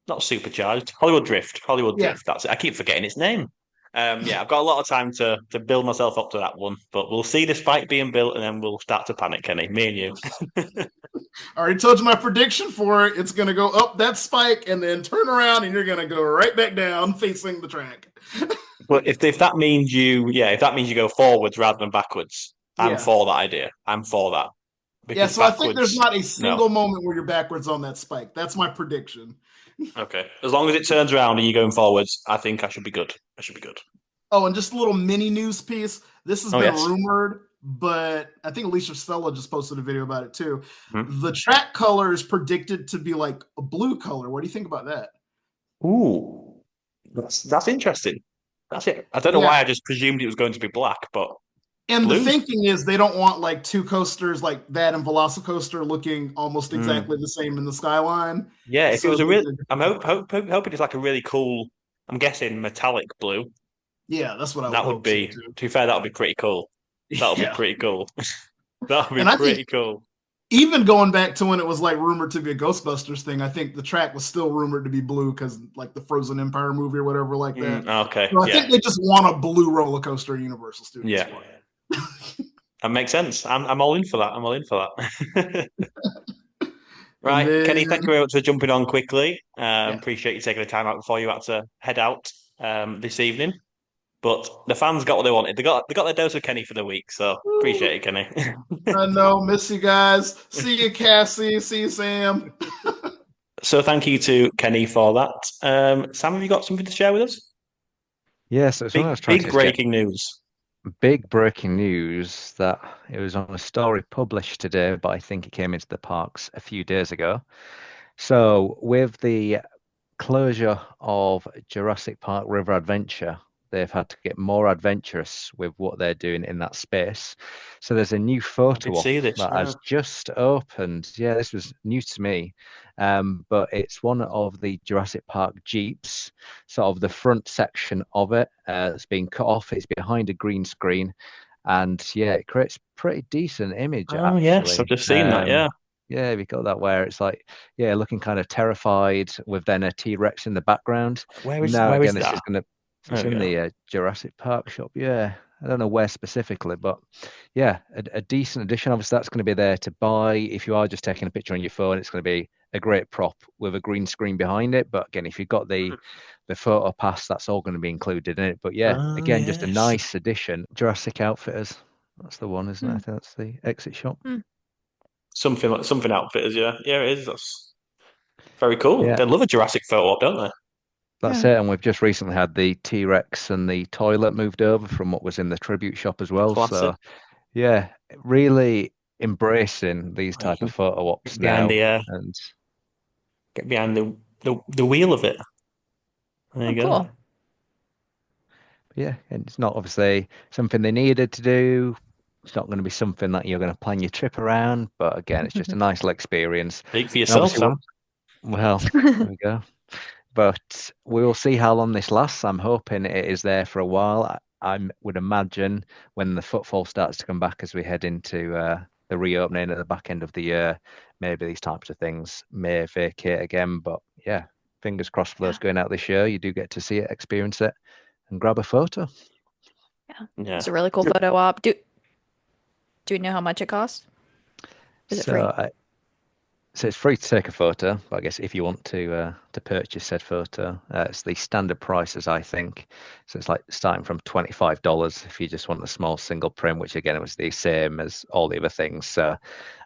Not Supercharged. Hollywood Drift. Drift. That's it. I keep forgetting its name. I've got a lot of time to build myself up to that one, but we'll see the spike being built, and then we'll start to panic, Kenny. Me and you. I already told you my prediction for it. It's going to go up that spike and then turn around, and you're going to go right back down facing the track. But if that means you go forwards rather than backwards, I'm Yeah. for that idea. I'm for that. Yeah, Because so I think there's backwards, not a no. single moment where you're backwards on that spike. That's my prediction. Okay. As long as it turns around and you're going forwards, I think I should be good. I should be good. Oh, and just a little mini news piece. This has Oh, been yes. rumored, but I think Alicia Stella just posted a video about it too. Mhm. The track color is predicted to be like a blue color. What do you think about that? Ooh. That's interesting. That's it. I don't know Yeah. why I just presumed it was going to be black, but And the blue. thinking is they don't want like two coasters like that and Velocicoaster looking almost Mm. exactly the same in the skyline. Yeah, if it So was a they real, did- I'm hoping it's like a really cool, I'm guessing metallic blue. Yeah, that's what I would That would hope so be, too. to be fair, that would be pretty cool. That would be Yeah. pretty cool. That would be And I pretty think cool. even going back to when it was like rumored to be a Ghostbusters thing, I think the track was still rumored to be blue because like the Frozen Empire movie or whatever like that. Okay, So I yeah, think they just want a blue roller coaster at Universal Studios. yeah, that makes sense. I'm all in for that. I'm all in for that. And Right, Kenny, then thank you very much for jumping on quickly. yeah. Appreciate you taking the time out before you had to head out this evening. But the fans got what they wanted. They got their dose of Kenny for the week, so appreciate it, Kenny. I know, miss you guys. See you, Cassie. See you, Sam. So thank you to Kenny for that. Sam, have you got something to share with us? Yeah, so something I was Big trying big to breaking news. big breaking news that it was on a story published today, but I think it came into the parks a few days ago. So with the closure of Jurassic Park River Adventure, they've had to get more adventurous with what they're doing in that space. So there's a new photo op see this, that yeah. has just opened. Yeah, this was news to me. But it's one of the Jurassic Park Jeeps, sort of the front section of it. It's been cut off. It's behind a green screen. And yeah, it creates pretty decent image, Oh yes, actually. I've just seen that. Yeah. Yeah, we got that where it's like, yeah, looking kind of terrified with then a T-Rex in the background. Where is Now, again, this that? is going to, it's There we in go. the Jurassic Park shop. Yeah, I don't know where specifically, but yeah, a decent addition. Obviously, that's going to be there to buy. If you are just taking a picture on your phone, it's going to be a great prop with a green screen behind it. But again, if you've got the photo pass, that's all going to be included in it. But yeah, Oh, again, just a yes. nice addition. Jurassic Outfitters. That's the one, isn't it? I think that's the exit shop. Something outfitters. Yeah, yeah, it is. That's very cool. Yeah. They love a Jurassic photo op, don't they? That's Yeah. it. And we've just recently had the T-Rex and the toilet moved over from what was in the tribute shop as well. Classic. So yeah, really embracing these Oh, you type of can photo ops get behind now. And get behind the wheel of it. There you Oh, go. cool. yeah, and it's not obviously something they needed to do. It's not going to be something that you're going to plan your trip around. But again, it's just a nice little experience. Speak for And yourself, obviously, Sam. well, there we go. But we will see how long this lasts. I'm hoping it is there for a while. I would imagine when the footfall starts to come back as we head into the reopening at the back end of the year, maybe these types of things may vacate again. But yeah, fingers crossed for those going out this year. You do get to see it, experience it, and grab a photo. Yeah. It's a really cool photo op. Do you know how much it costs? Is it free? So it's free to take a photo, but I guess if you want to purchase said photo, it's the standard prices, I think. So it's like starting from $25 if you just want the small single print, which again it was the same as all the other things. So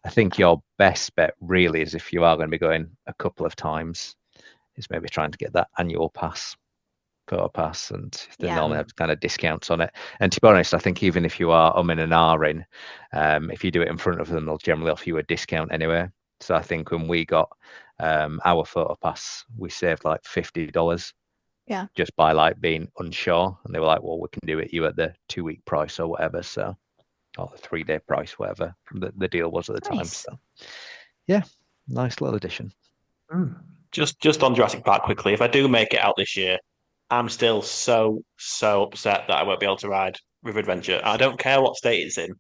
I think your best bet really is if you are going to be going a couple of times, is maybe trying to get that annual pass, photo pass, and they Yeah. normally have kind of discounts on it. And to be honest, I think even if you are in and ahhing, if you do it in front of them, they'll generally offer you a discount anyway. So I think when we got our photo pass, we saved like $50. Yeah. Just by like being unsure, and they were like, "Well, we can do it you at the 2-week price or whatever." So, or the 3-day price, whatever the deal was at the time. Nice. So, yeah, nice little addition. Just on Jurassic Park quickly. If I do make it out this year, I'm still so upset that I won't be able to ride River Adventure. I don't care what state it's in.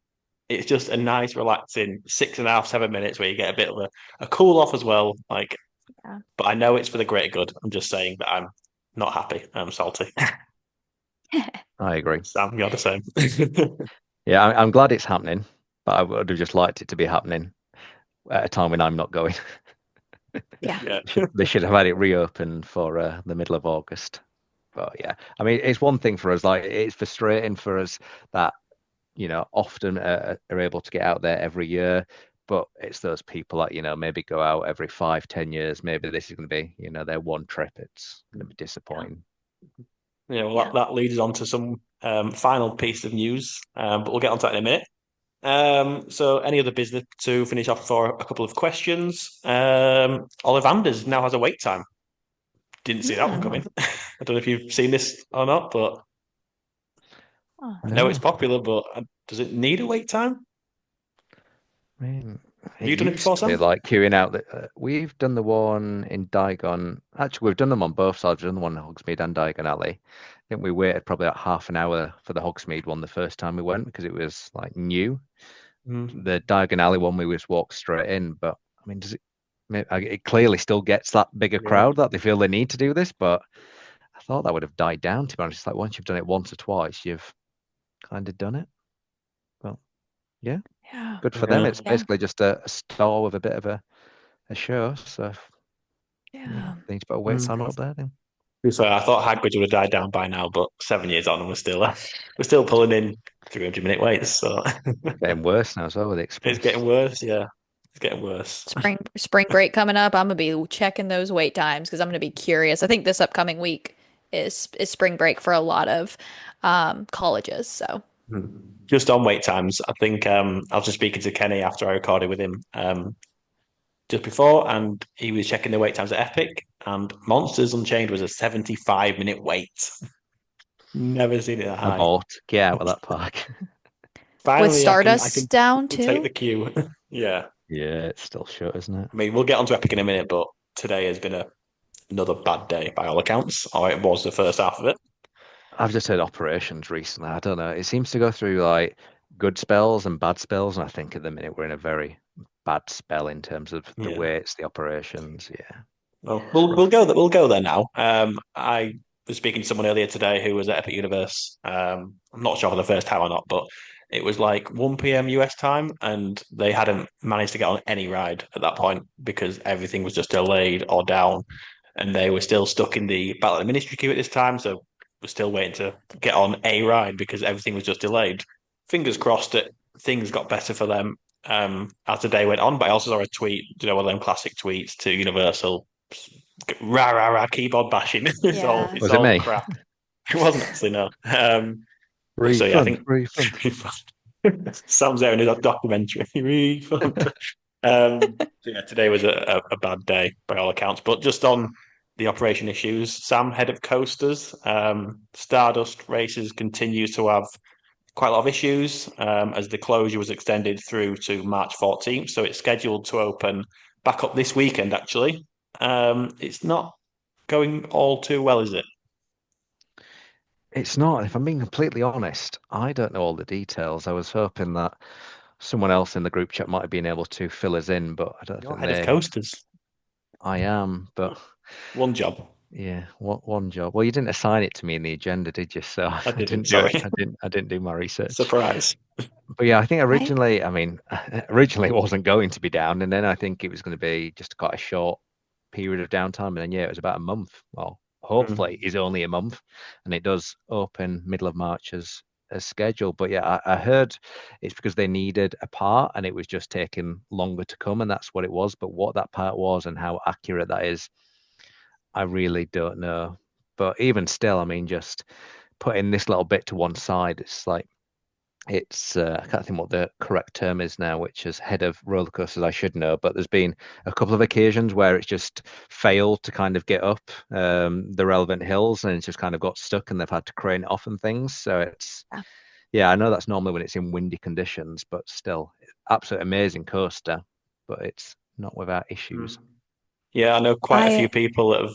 It's just a nice, relaxing 6.5, 7 minutes where you get a bit of a cool off as well. Like, Yeah. but I know it's for the greater good. I'm just saying that I'm not happy. I'm salty. I agree. Sam, you're the same. Yeah, I'm glad it's happening, but I would have just liked it to be happening at a time when I'm not going. Yeah. Yeah. They should have had it reopened for the middle of August. But yeah, I mean, it's one thing for us. Like, it's frustrating for us that often are able to get out there every year. But it's those people that, maybe go out every 5, 10 years. Maybe this is going to be, their one trip. It's going to be disappointing. Yeah, well, Yeah. that leads us on to some final piece of news, but we'll get onto that in a minute. So, any other business to finish off for a couple of questions? Ollivanders now has a wait time. Didn't see that one coming. I don't know if you've seen this or not, but Oh. I know No. it's popular, but does it need a wait time? I mean, Have it you done it used before, to be Sam? like queuing out. We've done the one in Diagon. Actually, we've done them on both sides. We've done the one in Hogsmeade and Diagon Alley. I think we waited probably about half an hour for the Hogsmeade one the first time we went because it was like new. The Diagon Alley one, we just walked straight in. But I mean, it clearly still gets that bigger Yeah. crowd that they feel they need to do this. But I thought that would have died down, to be honest. It's like once you've done it once or twice, you've kind of done it. But yeah, Yeah. good for them. Yeah. It's basically just a store with a bit of a show. So Yeah. they need to put a wait Mm. time up there then. So I thought Hagrid would have died down by now, but 7 years on, and we're still pulling in 300-minute waits. So Getting worse now as well with the it's Express. getting worse. Yeah, it's getting worse. Spring break coming up. I'm gonna be checking those wait times because I'm gonna be curious. I think this upcoming week is spring break for a lot of colleges. So Just on wait times, I think I was just speaking to Kenny after I recorded with him just before, and he was checking the wait times at Epic, and Monsters Unchained was a 75-minute wait. Never seen it that I'm high. out. Get out of that park. with Finally, I can Stardust down take the too. queue. Yeah, Yeah, it's still shut, isn't it? I mean, we'll get onto Epic in a minute, but today has been another bad day by all accounts, or it was the first half of it. I've just heard operations recently. I don't know. It seems to go through like good spells and bad spells, and I think at the minute we're in a very bad spell in terms of the Yeah. weights, the operations. Yeah. Well, we'll go there now. I was speaking to someone earlier today who was at Epic Universe. I'm not sure for the first time or not, but it was like 1 p.m. US time, and they hadn't managed to get on any ride at that point because everything was just delayed or down, and they were still stuck in the Battle of the Ministry queue at this time, so we're still waiting to get on a ride because everything was just delayed. Fingers crossed that things got better for them as the day went on, but I also saw a tweet, one of them classic tweets to Universal rah rah rah keyboard bashing. It's all Yeah. it's Was it all me? crap. It wasn't actually no. So yeah, I Refund, think refund. Sam's there in his documentary. Refund. So yeah, today was a bad day by all accounts. But just on the operation issues, Sam, head of coasters, Stardust Races continues to have quite a lot of issues as the closure was extended through to March 14th. So it's scheduled to open back up this weekend, actually. It's not going all too well, is it? It's not. If I'm being completely honest, I don't know all the details. I was hoping that someone else in the group chat might have been able to fill us in, but I don't You're think head of coasters. I am. But One job. yeah, one job. Well, you didn't assign it to me in the agenda, did you? So I didn't, didn't do sorry. it. I didn't do my research. Surprise. But yeah, I think I originally it wasn't going to be down, and then I think it was going to be just quite a short period of downtime, and then yeah, it was about a month. Well, hopefully is only a month, and it does open middle of March as scheduled. But yeah, I heard it's because they needed a part, and it was just taking longer to come, and that's what it was. But what that part was and how accurate that is, I really don't know. But even still, I mean, just putting this little bit to one side, it's like I can't think what the correct term is now, which is head of roller coasters. I should know, but there's been a couple of occasions where it's just failed to kind of get up the relevant hills, and it's just kind of got stuck, and they've had to crane it off and things. So yeah, I know that's normally when it's in windy conditions, but still, absolute amazing coaster, but it's not without issues. Yeah, I know quite a few I people that have.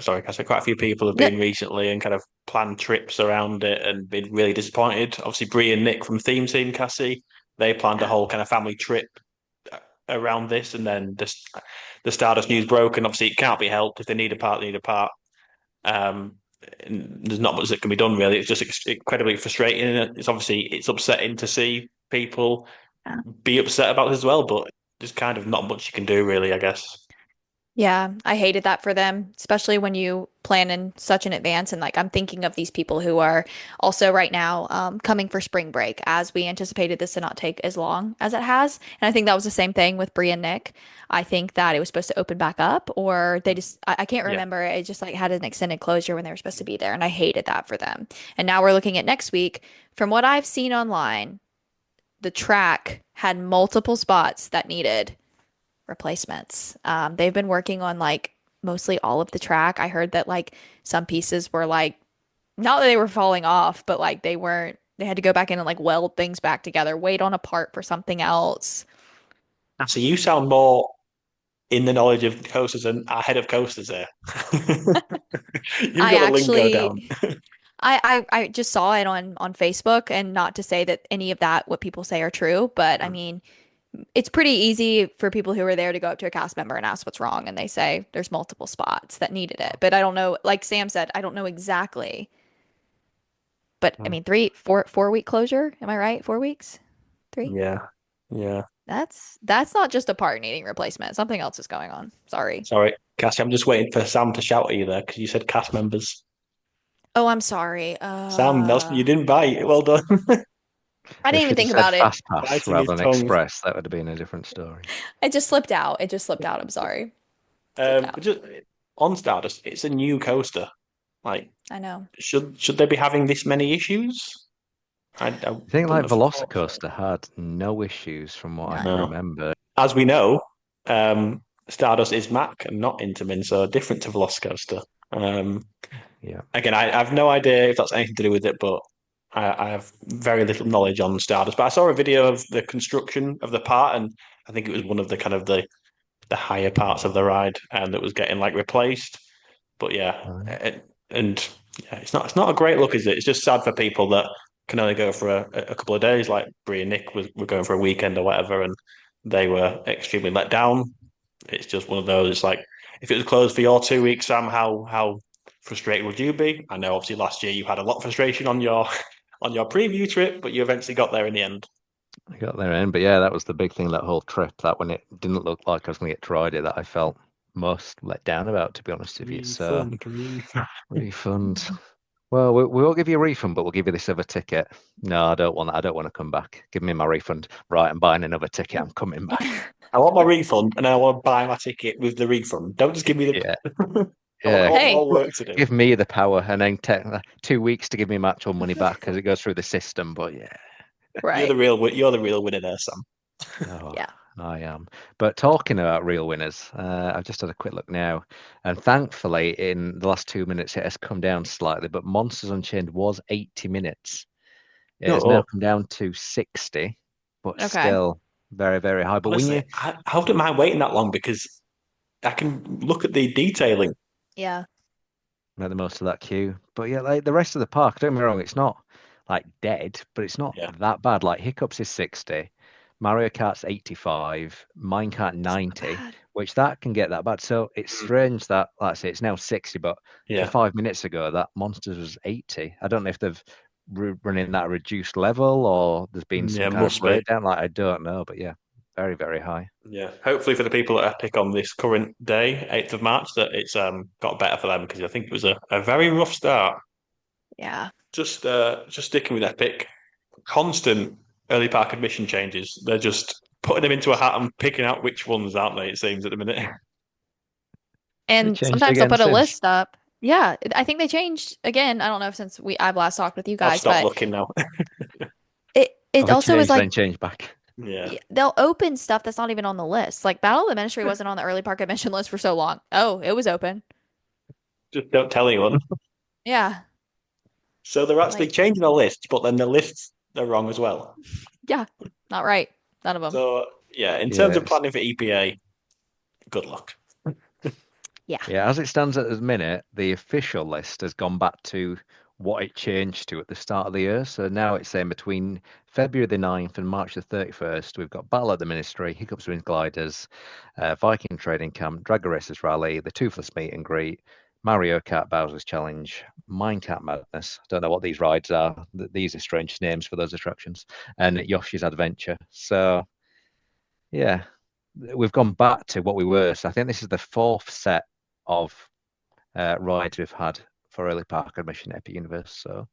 Sorry, I said quite a few people have no, been recently and kind of planned trips around it and been really disappointed. Obviously, Bree and Nick from Theme Team Cassie, they planned a whole kind of family trip around this, and then the Stardust news broke, and obviously it can't be helped. If they need a part, they need a part. Um, and there's not much that can be done really. It's just incredibly frustrating. And it's upsetting to see people yeah. be upset about this as well, but there's kind of not much you can do really, I guess. Yeah, I hated that for them, especially when you plan in such an advance. And like, I'm thinking of these people who are also right now coming for spring break, as we anticipated this to not take as long as it has. And I think that was the same thing with Bree and Nick. I think that it was supposed to open back up, or they just, I can't Yeah. remember. It just like had an extended closure when they were supposed to be there. And I hated that for them. And now we're looking at next week. From what I've seen online, the track had multiple spots that needed replacements. They've been working on like mostly all of the track. I heard that like some pieces were like not that they were falling off, but like they weren't, they had to go back in and like weld things back together, wait on a part for something else. So you sound more in the knowledge of coasters and ahead of coasters there. You've I got the lingo actually down. I just saw it on Facebook, and not to say that any of that what people say are true, but I mean it's pretty easy for people who are there to go up to a cast member and ask what's wrong, and they say there's multiple spots that needed it. But I don't know, like Sam said, I don't know exactly. But I Mm. mean, 4 week closure. Am I right? 4 weeks? Three? Yeah. Yeah. That's not just a part needing replacement. Something else is going on. Sorry. Sorry, Cassie, I'm just waiting for Sam to shout at you there because you said cast members. Oh, I'm sorry. Sam, Nelson, you didn't bite. Well done. I didn't If even you'd have think said about it. fast pass Biting his rather than tongue. express, that would have been a different story. It just slipped out. It just slipped out. I'm sorry. Slipped But out. just on Stardust, it's a new coaster. Like, I know. should they be having this many issues? I I think wouldn't like have thought so. Velocicoaster had no issues from what I can None. No. remember. As we know, Stardust is Mac and not Intamin, so different to Velocicoaster. Um, Yeah. Again, I have no idea if that's anything to do with it, but I have very little knowledge on Stardust. But I saw a video of the construction of the part, and I think it was one of the kind of the higher parts of the ride, and that was getting like replaced. But yeah, Right. and yeah, it's not a great look, is it? It's just sad for people that can only go for a couple of days. Like Brie and Nick were going for a weekend or whatever, and they were extremely let down. It's just one of those. It's like if it was closed for your 2 weeks, Sam, how frustrated would you be? I know obviously last year you had a lot of frustration on your on your preview trip, but you eventually got there in the end. I got there in, but yeah, that was the big thing that whole trip. That when it didn't look like I was going to get to ride it, that I felt most let down about, to be honest with you. So refund. Well, we won't give you a refund, but we'll give you this other ticket. No, I don't want that. I don't want to come back. Give me my refund. Right, I'm buying another ticket. I'm coming back. I want my refund, and I want to buy my ticket with the refund. Don't just give me the. Yeah, I yeah. want Hey, more work to do. Give me the power, and then take 2 weeks to give me my actual money back because it goes through the system. But yeah, You're the right. real. You're the real winner there, Sam. oh, Yeah. I am. But talking about real winners, I've just had a quick look now, and thankfully, in the last 2 minutes, it has come down slightly. But Monsters Unchained was 80 minutes. It has now No, come down to 60, but Okay. still very, very high. But when you honestly, I wouldn't mind waiting that long because I can look at the detailing. Yeah. make the most of that queue. But yeah, like the rest of the park, don't get me wrong, it's not like dead, but it's not Yeah. that bad. Like Hiccups is 60, Mario Kart's 85, Minecart It's not 90, bad. which that can get that bad. So it's Mm. strange that, like I say, it's now 60, but for Yeah. 5 minutes ago, that Monsters was 80. I don't know if they've running that reduced level or there's been some Yeah, kind of must be. breakdown. Like I don't know, but yeah, very, very high. Yeah. Hopefully for the people at Epic on this current day, 8th of March, that it's got better for them because I think it was a very rough start. Yeah. Just sticking with Epic, constant early park admission changes. They're just putting them into a hat and picking out which ones, aren't they? It seems at the minute. They And changed sometimes they'll again put a since. list up. Yeah, I think they changed again. I don't know if since I've last talked with you I've guys, stopped but looking now. it Have a also is change, like then change back. Yeah. they'll open stuff that's not even on the list. Like Battle of the Ministry wasn't on the early park admission list for so long. Oh, it was open. Just don't tell anyone. Yeah. So they're actually Like, changing the list, but then the lists are wrong as well. yeah, not right. None of them. So yeah, in terms of Yes. planning for EPA, good luck. Yeah. Yeah, as it stands at the minute, the official list has gone back to what it changed to at the start of the year. So now it's saying between February the 9th and March the 31st, we've got Battle at the Ministry, Hiccups Wind Gliders, Viking Trading Camp, Drag Racers Rally, the Toothless Meet and Greet, Mario Kart Bowser's Challenge, Minecart Madness. Don't know what these rides are. These are strange names for those attractions. And Yoshi's Adventure. So, yeah. we've gone back to what we were. So I think this is the fourth set of rides we've had for early park admission at Epic Universe. So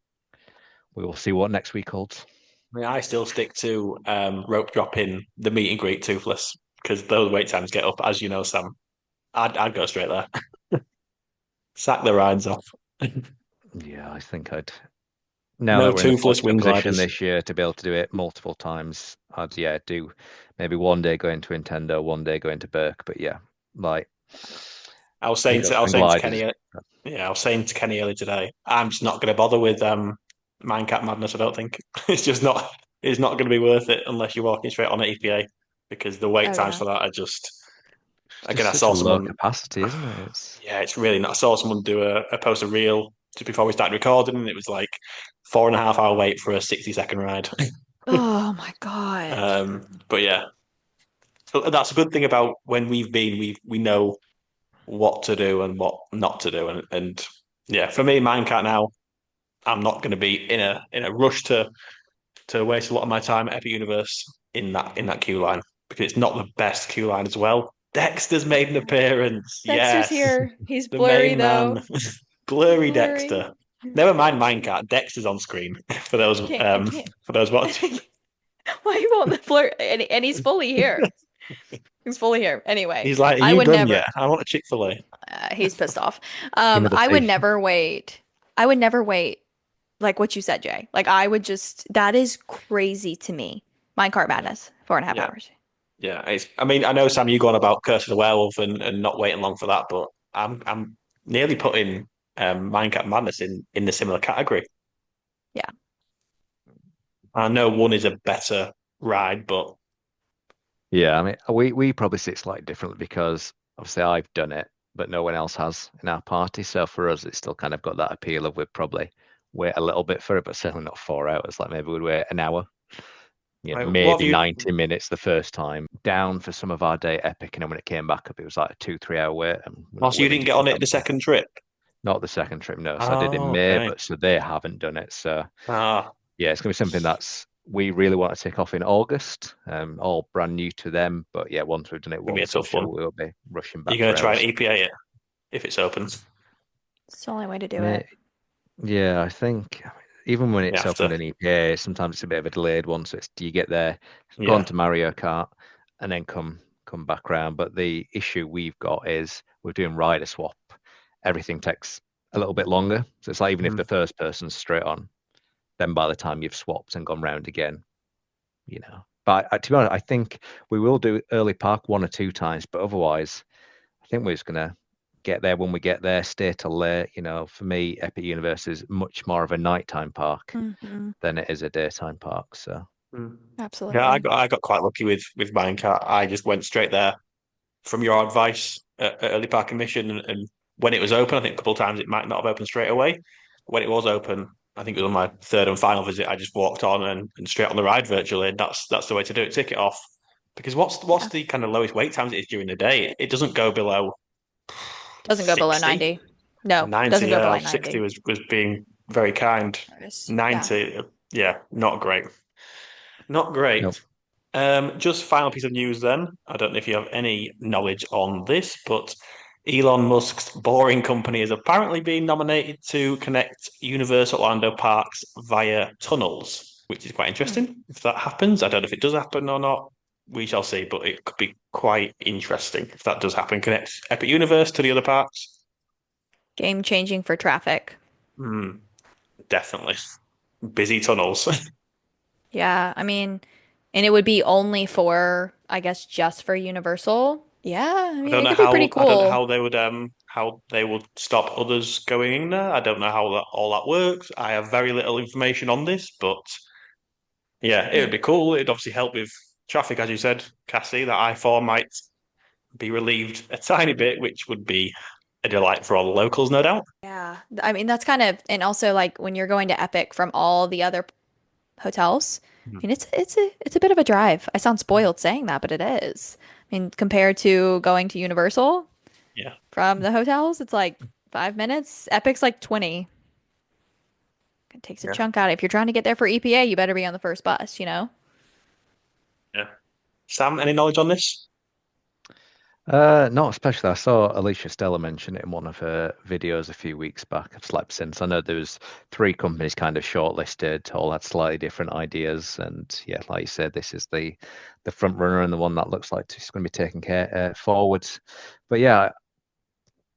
we will see what next week holds. I mean, I still stick to rope dropping the meet and greet Toothless because those wait times get up, as you know, Sam. I'd go straight there. Sack the rides off. Yeah, I think I'd. Now No that we're in the Toothless fortunate wing position gliders. this year to be able to do it multiple times, I'd do maybe one day go into Nintendo, one day go into Burke. But yeah, like I was saying to gliders. Kenny, I was saying to Kenny earlier today, I'm just not going to bother with Mindcat Madness. I don't think it's just not. It's not going to be worth it unless you're walking straight on at EPA because the wait Oh times yeah. for that are just. It's Again, just I such saw a low someone. capacity, isn't it? It's Yeah, it's really not. I saw someone do a post a reel just before we started recording, and it was like 4.5 hour wait for a 60-second ride. Oh my God. But yeah, that's a good thing about when we've been. We know what to do and what not to do, and yeah, for me, Mindcat now, I'm not going to be in a rush to waste a lot of my time at Epic Universe in that queue line because it's not the best queue line as well. Dexter's made an appearance. Dexter's Yes, here. He's the blurry main though. man, He's blurry blurry. Dexter. Never mind Mindcat. Dexter's on screen for those I can't. for those watching. Why you want the blur? And he's fully here. He's fully here. Anyway, He's like, "Are I you would done never. yet? I want a Chick-fil-A." He's pissed off. king of the I would fish. never wait. I would never wait. Like what you said, Jay. Like I would just. That is crazy to me. Minecart Madness, 4.5 Yeah. hours. Yeah, I mean, I know Sam, you gone about Curse of the Werewolf and not waiting long for that, but I'm nearly putting Mindcat Madness in the similar category. Yeah. I know one is a better ride, but Yeah, I mean, we probably sit slightly differently because obviously I've done it, but no one else has in our party. So for us, it's still kind of got that appeal of we'd probably wait a little bit for it, but certainly not 4 hours. Like maybe we'd wait an hour, what have maybe you? 90 minutes the first time down for some of our day Epic, and then when it came back up, it was like a 2, 3 hour wait, and we're not Also, you willing didn't to get do on that it the much. second trip. Not the second trip, no. So I did in Oh, May, okay. but so they haven't done it. So Ah, yeah, it's gonna be something that's we really want to take off in August. All brand new to them, but yeah, once we've done it gonna be a once, I'm tough sure one. we'll be rushing You're back gonna for try and hours. EPA it if it's open. It's the only way to do May- it. Yeah, I think even when You it's have to. opened in EPA, sometimes it's a bit of a delayed one. So it's do you get there, go on Yeah. to Mario Kart, and then come back round. But the issue we've got is we're doing rider swap. Everything takes a little bit longer. So it's like even if Mm. the first person's straight on, then by the time you've swapped and gone round again, you know. But to be honest, I think we will do early park 1 or 2 times, but otherwise, I think we're just gonna get there when we get there, stay till late. You know, for me, Epic Universe is much more of a nighttime park Hmm. than it is a daytime park. So Mm. Yeah, I Absolutely. got quite lucky with Mindcat. I just went straight there from your advice at early park admission, and when it was open, I think a couple of times it might not have opened straight away. When it was open, I think it was on my third and final visit. I just walked on and straight on the ride virtually, and that's the way to do it. Ticket off because what's Yeah. the kind of lowest wait times it is during the day? It doesn't go below Doesn't go below 60, 90. No, 90. doesn't go Yeah, below 60 90. was being very kind. Yeah. 90, yeah, not great, not nope. great. Just final piece of news then. I don't know if you have any knowledge on this, but Elon Musk's Boring Company is apparently being nominated to connect Universal Orlando parks via tunnels, which is quite Hmm. interesting. If that happens, I don't know if it does happen or not. We shall see, but it could be quite interesting if that does happen. Connect Epic Universe to the other parks. Game changing for traffic. Hmm, definitely. Busy tunnels. Yeah, I mean, and it would be only for, I guess, just for Universal. Yeah, I mean, it could be pretty I don't know cool. how they would stop others going in there. I don't know how that all that works. I have very little information on this, but yeah, I it would mean, be cool. It'd obviously help with traffic, as you said, Cassie. That I-4 might be relieved a tiny bit, which would be a delight for all the locals, no doubt. yeah, I mean, that's kind of, and also like when you're going to Epic from all the other hotels, I Mhm. mean, it's a bit of a drive. I sound spoiled saying that, but it is. I mean, compared to going to Universal Yeah, from the hotels, it's like 5 minutes. Epic's like 20. It takes a yeah, chunk out. If you're trying to get there for EPA, you better be on the first bus, you know? yeah. Sam, any knowledge on this? Not especially. I saw Alicia Stella mention it in one of her videos a few weeks back. I've slept since. I know there was three companies kind of shortlisted, all had slightly different ideas, and yeah, like you said, this is the front runner and the one that looks like it's going to be taken care forwards. But yeah,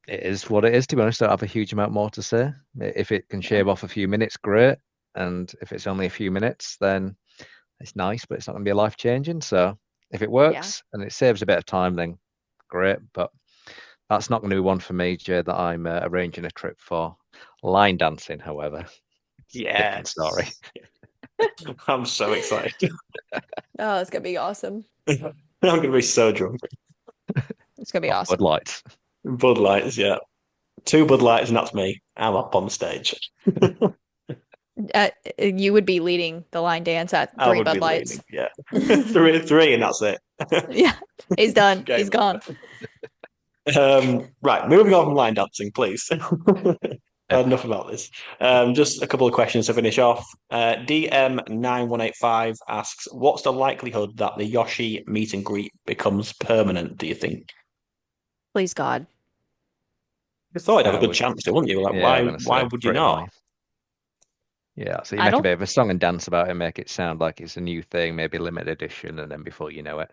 it is what it is. To be honest, I don't have a huge amount more to say. If it can shave off a few minutes, great. And if it's only a few minutes, then it's nice, but it's not going to be life changing. So if it Yeah. works and it saves a bit of time, then great. But that's not going to be one for me, Jay, that I'm arranging a trip for. Line dancing, however, different story. Yes. I'm so excited. Oh, it's gonna be awesome. I'm going to be so drunk. It's gonna be Off Bud awesome. Lights. Bud Lights, yeah. Two Bud Lights, and that's me. I'm up on the stage. You would be leading the line dance at I three would Bud be Lights. leading, yeah. Three, and that's it. Yeah, he's done. He's Game gone. Right, moving on from line dancing, please. Yeah. Enough about this. Just a couple of questions to finish off. DM9185 asks, what's the likelihood that the Yoshi meet and greet becomes permanent, do you think? Please God. You thought you'd have I a good would, chance to, wouldn't you? Like, yeah, I'm why going to why say would you pretty not? high. Yeah, so you I make a don't. bit of a song and dance about it, make it sound like it's a new thing, maybe limited edition, and then before you know it,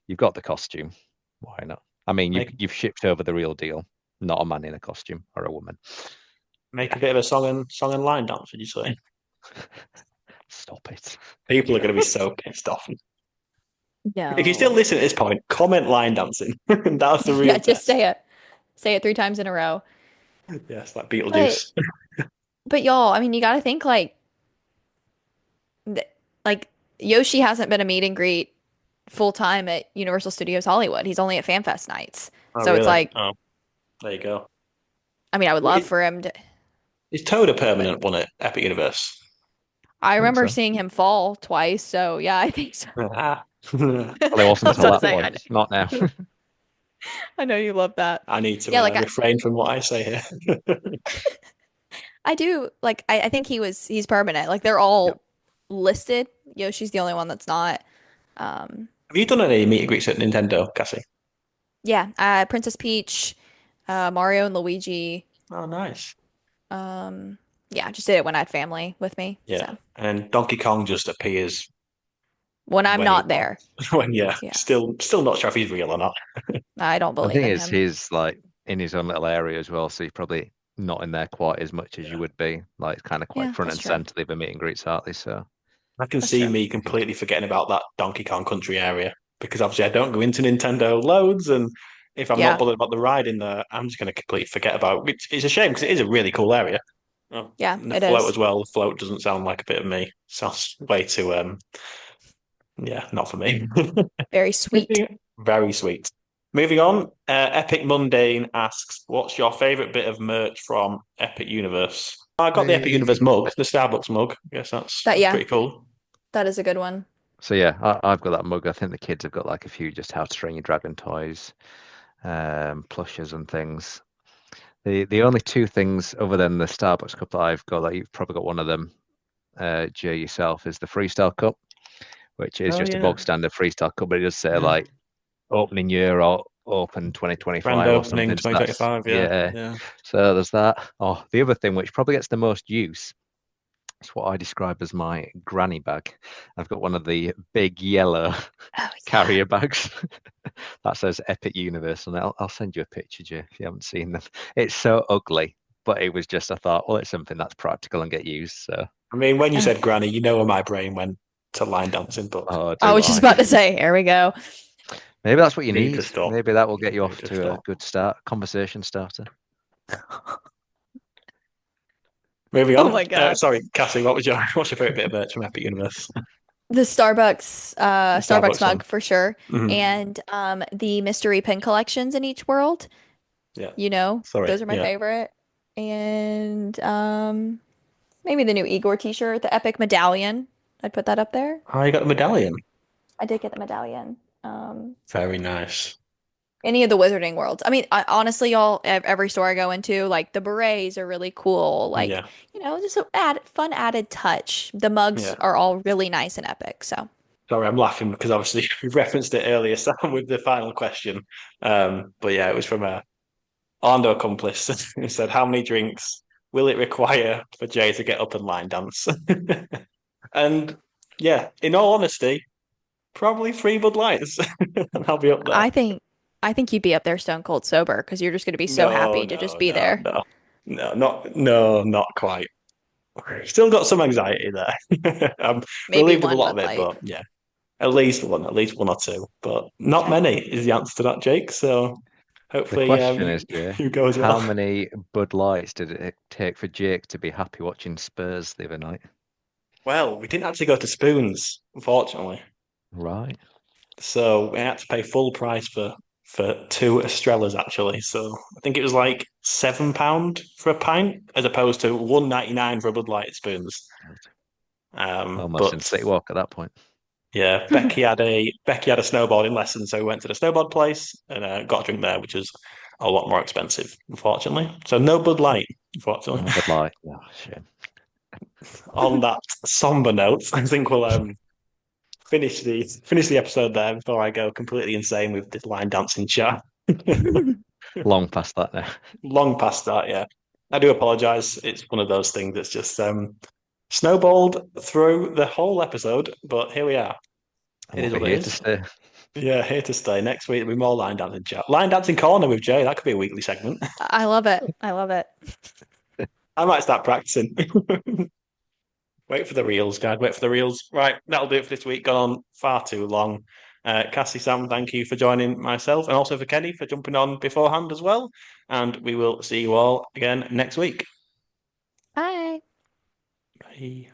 you've got the costume. Why not? I mean, Make you've shipped over the real deal, not a man in a costume or a woman. make Yeah, a bit of a song and line dance, would you say? stop it. People are going to be so pissed off. If you still No. listen at this point, comment line dancing. That's the Yeah, real just test. say it. Say it 3 times in a row. Yes, like But Beetlejuice. but y'all, I mean, you got to think th- like Yoshi hasn't been a meet and greet full time at Universal Studios Hollywood. He's only at FanFest nights. Oh, So it's really? like, Oh, there you go. I mean, I would love for him to, Is Toad a but permanent one at Epic Universe? I I think remember so. seeing him fall twice. So yeah, I think so. Ah. Well, it I wasn't was until about to that say, one, not now. I know you love that. I need to Yeah, like refrain from what I say here. I do like I think he's permanent. Like they're Yep. all listed. Yoshi's the only one that's not. Um Have you done any meet and greets at Nintendo, Cassie? yeah, Princess Peach, Mario and Luigi. Oh, nice. Um yeah, just did it when I had family with me. Yeah, So and Donkey Kong just appears when I'm when he not there. wants. When yeah, Yeah. still not sure if he's real or not. I don't The believe thing in is, him. he's like in his own little area as well, so you're probably not in there quite as much as you Yeah, would be. Like, it's kind of quite Yeah, front that's and true. center. They've been meet and greets, aren't they? So, I can That's see true. me completely forgetting about that Donkey Kong Country area because obviously I don't go into Nintendo loads, and if I'm not Yeah. bothered about the ride in there, I'm just going to completely forget about it, which is a shame because it is a really cool area. Oh, Yeah, and the it float is. as well. The float doesn't sound like a bit of me. Sounds way too yeah, not for me. Very sweet. Very sweet. Moving on, Epic Mundane asks, "What's your favorite bit of merch from Epic Universe?" I got the Epic Universe the mug, the Starbucks mug. I guess That that's yeah, pretty cool. that is a good one. so yeah, I've got that mug. I think the kids have got like a few just how to train your dragon toys, plushes and things. The only two things other than the Starbucks cup that I've got that you've probably got one of them, Jay yourself, is the Freestyle cup, which is Oh just a yeah, bog standard Freestyle cup, but it does say yeah. like opening year or open Grand 2025 or opening something. So that's 2025. Yeah, yeah. yeah. So there's that. Oh, the other thing which probably gets the most use is what I describe as my granny bag. I've got one of the big yellow Oh yeah. carrier bags that says Epic Universe, and I'll send you a picture, Jay, if you haven't seen them. It's so ugly, but it was just I thought, well, it's something that's practical and get used. So, I mean, when you Oh, said granny, you know where my brain went to line dancing, but oh, I do was just I? about to say, here we go. Maybe that's what you need to need. stop. Maybe that will get you Need off to to a stop. good start, conversation starter. Moving Oh on. my God. Sorry, Cassie, what's your favorite bit of merch from Epic Universe? The The Starbucks Starbucks one. mug for sure. Mhm. And the mystery pin collections in each world, Yeah. Sorry. those are my Yeah. favorite. And maybe the new Igor t-shirt, the Epic medallion. I'd put that up there. Oh, you got the medallion. I did get the medallion. Um, Very nice. any of the Wizarding worlds. I mean, honestly, y'all, every store I go into, like the berets are really cool. Like, Yeah. just a fun added touch. The mugs Yeah. are all really nice and epic. So, Sorry, I'm laughing because obviously we referenced it earlier, Sam, with the final question. But yeah, it was from a Orlando accomplice who said, "How many drinks will it require for Jay to get up and line dance?" And yeah, in all honesty, probably 3 Bud Lights, and I'll be up there. I think I think you'd be up there stone cold sober because you're just going to be so No, happy to just no, be no, there. no, not quite. Still got some anxiety there. I'm Maybe relieved of a one lot of Bud it, Light. but yeah, at least one or two, but not Okay. many is the answer to that, Jake. So The hopefully, question is, Jay, you go as how well. many Bud Lights did it take for Jake to be happy watching Spurs the other night? Well, we didn't actually go to Spoons, unfortunately. Right. So we had to pay full price for two Estrellas actually. So I think it was like £7 for a pint as opposed to 1.99 for a Bud Light Spoons. Almost in But City Walk at that point. yeah, Becky had a snowboarding lesson, so we went to the snowboard place and got a drink there, which was a lot more expensive, unfortunately. So no Bud Light, unfortunately. No Bud Light. Oh, shame. On that somber note, I think we'll finish the episode there before I go completely insane with this line dancing chat. Long past that now. Long past that, yeah. I do apologise. It's one of those things that's just snowballed through the whole episode, but here we are. It We'll is be what it here to is. stay. Yeah, here to stay. Next week there'll be more line dancing chat. Line dancing corner with Jay. That could be a weekly segment. I love it. I love it. I might start practicing. Wait for the reels, guys. Wait for the reels. Right, that'll do it for this week. Gone on far too long. Cassie, Sam, thank you for joining myself and also for Kenny for jumping on beforehand as well. And we will see you all again next week. Bye. Bye.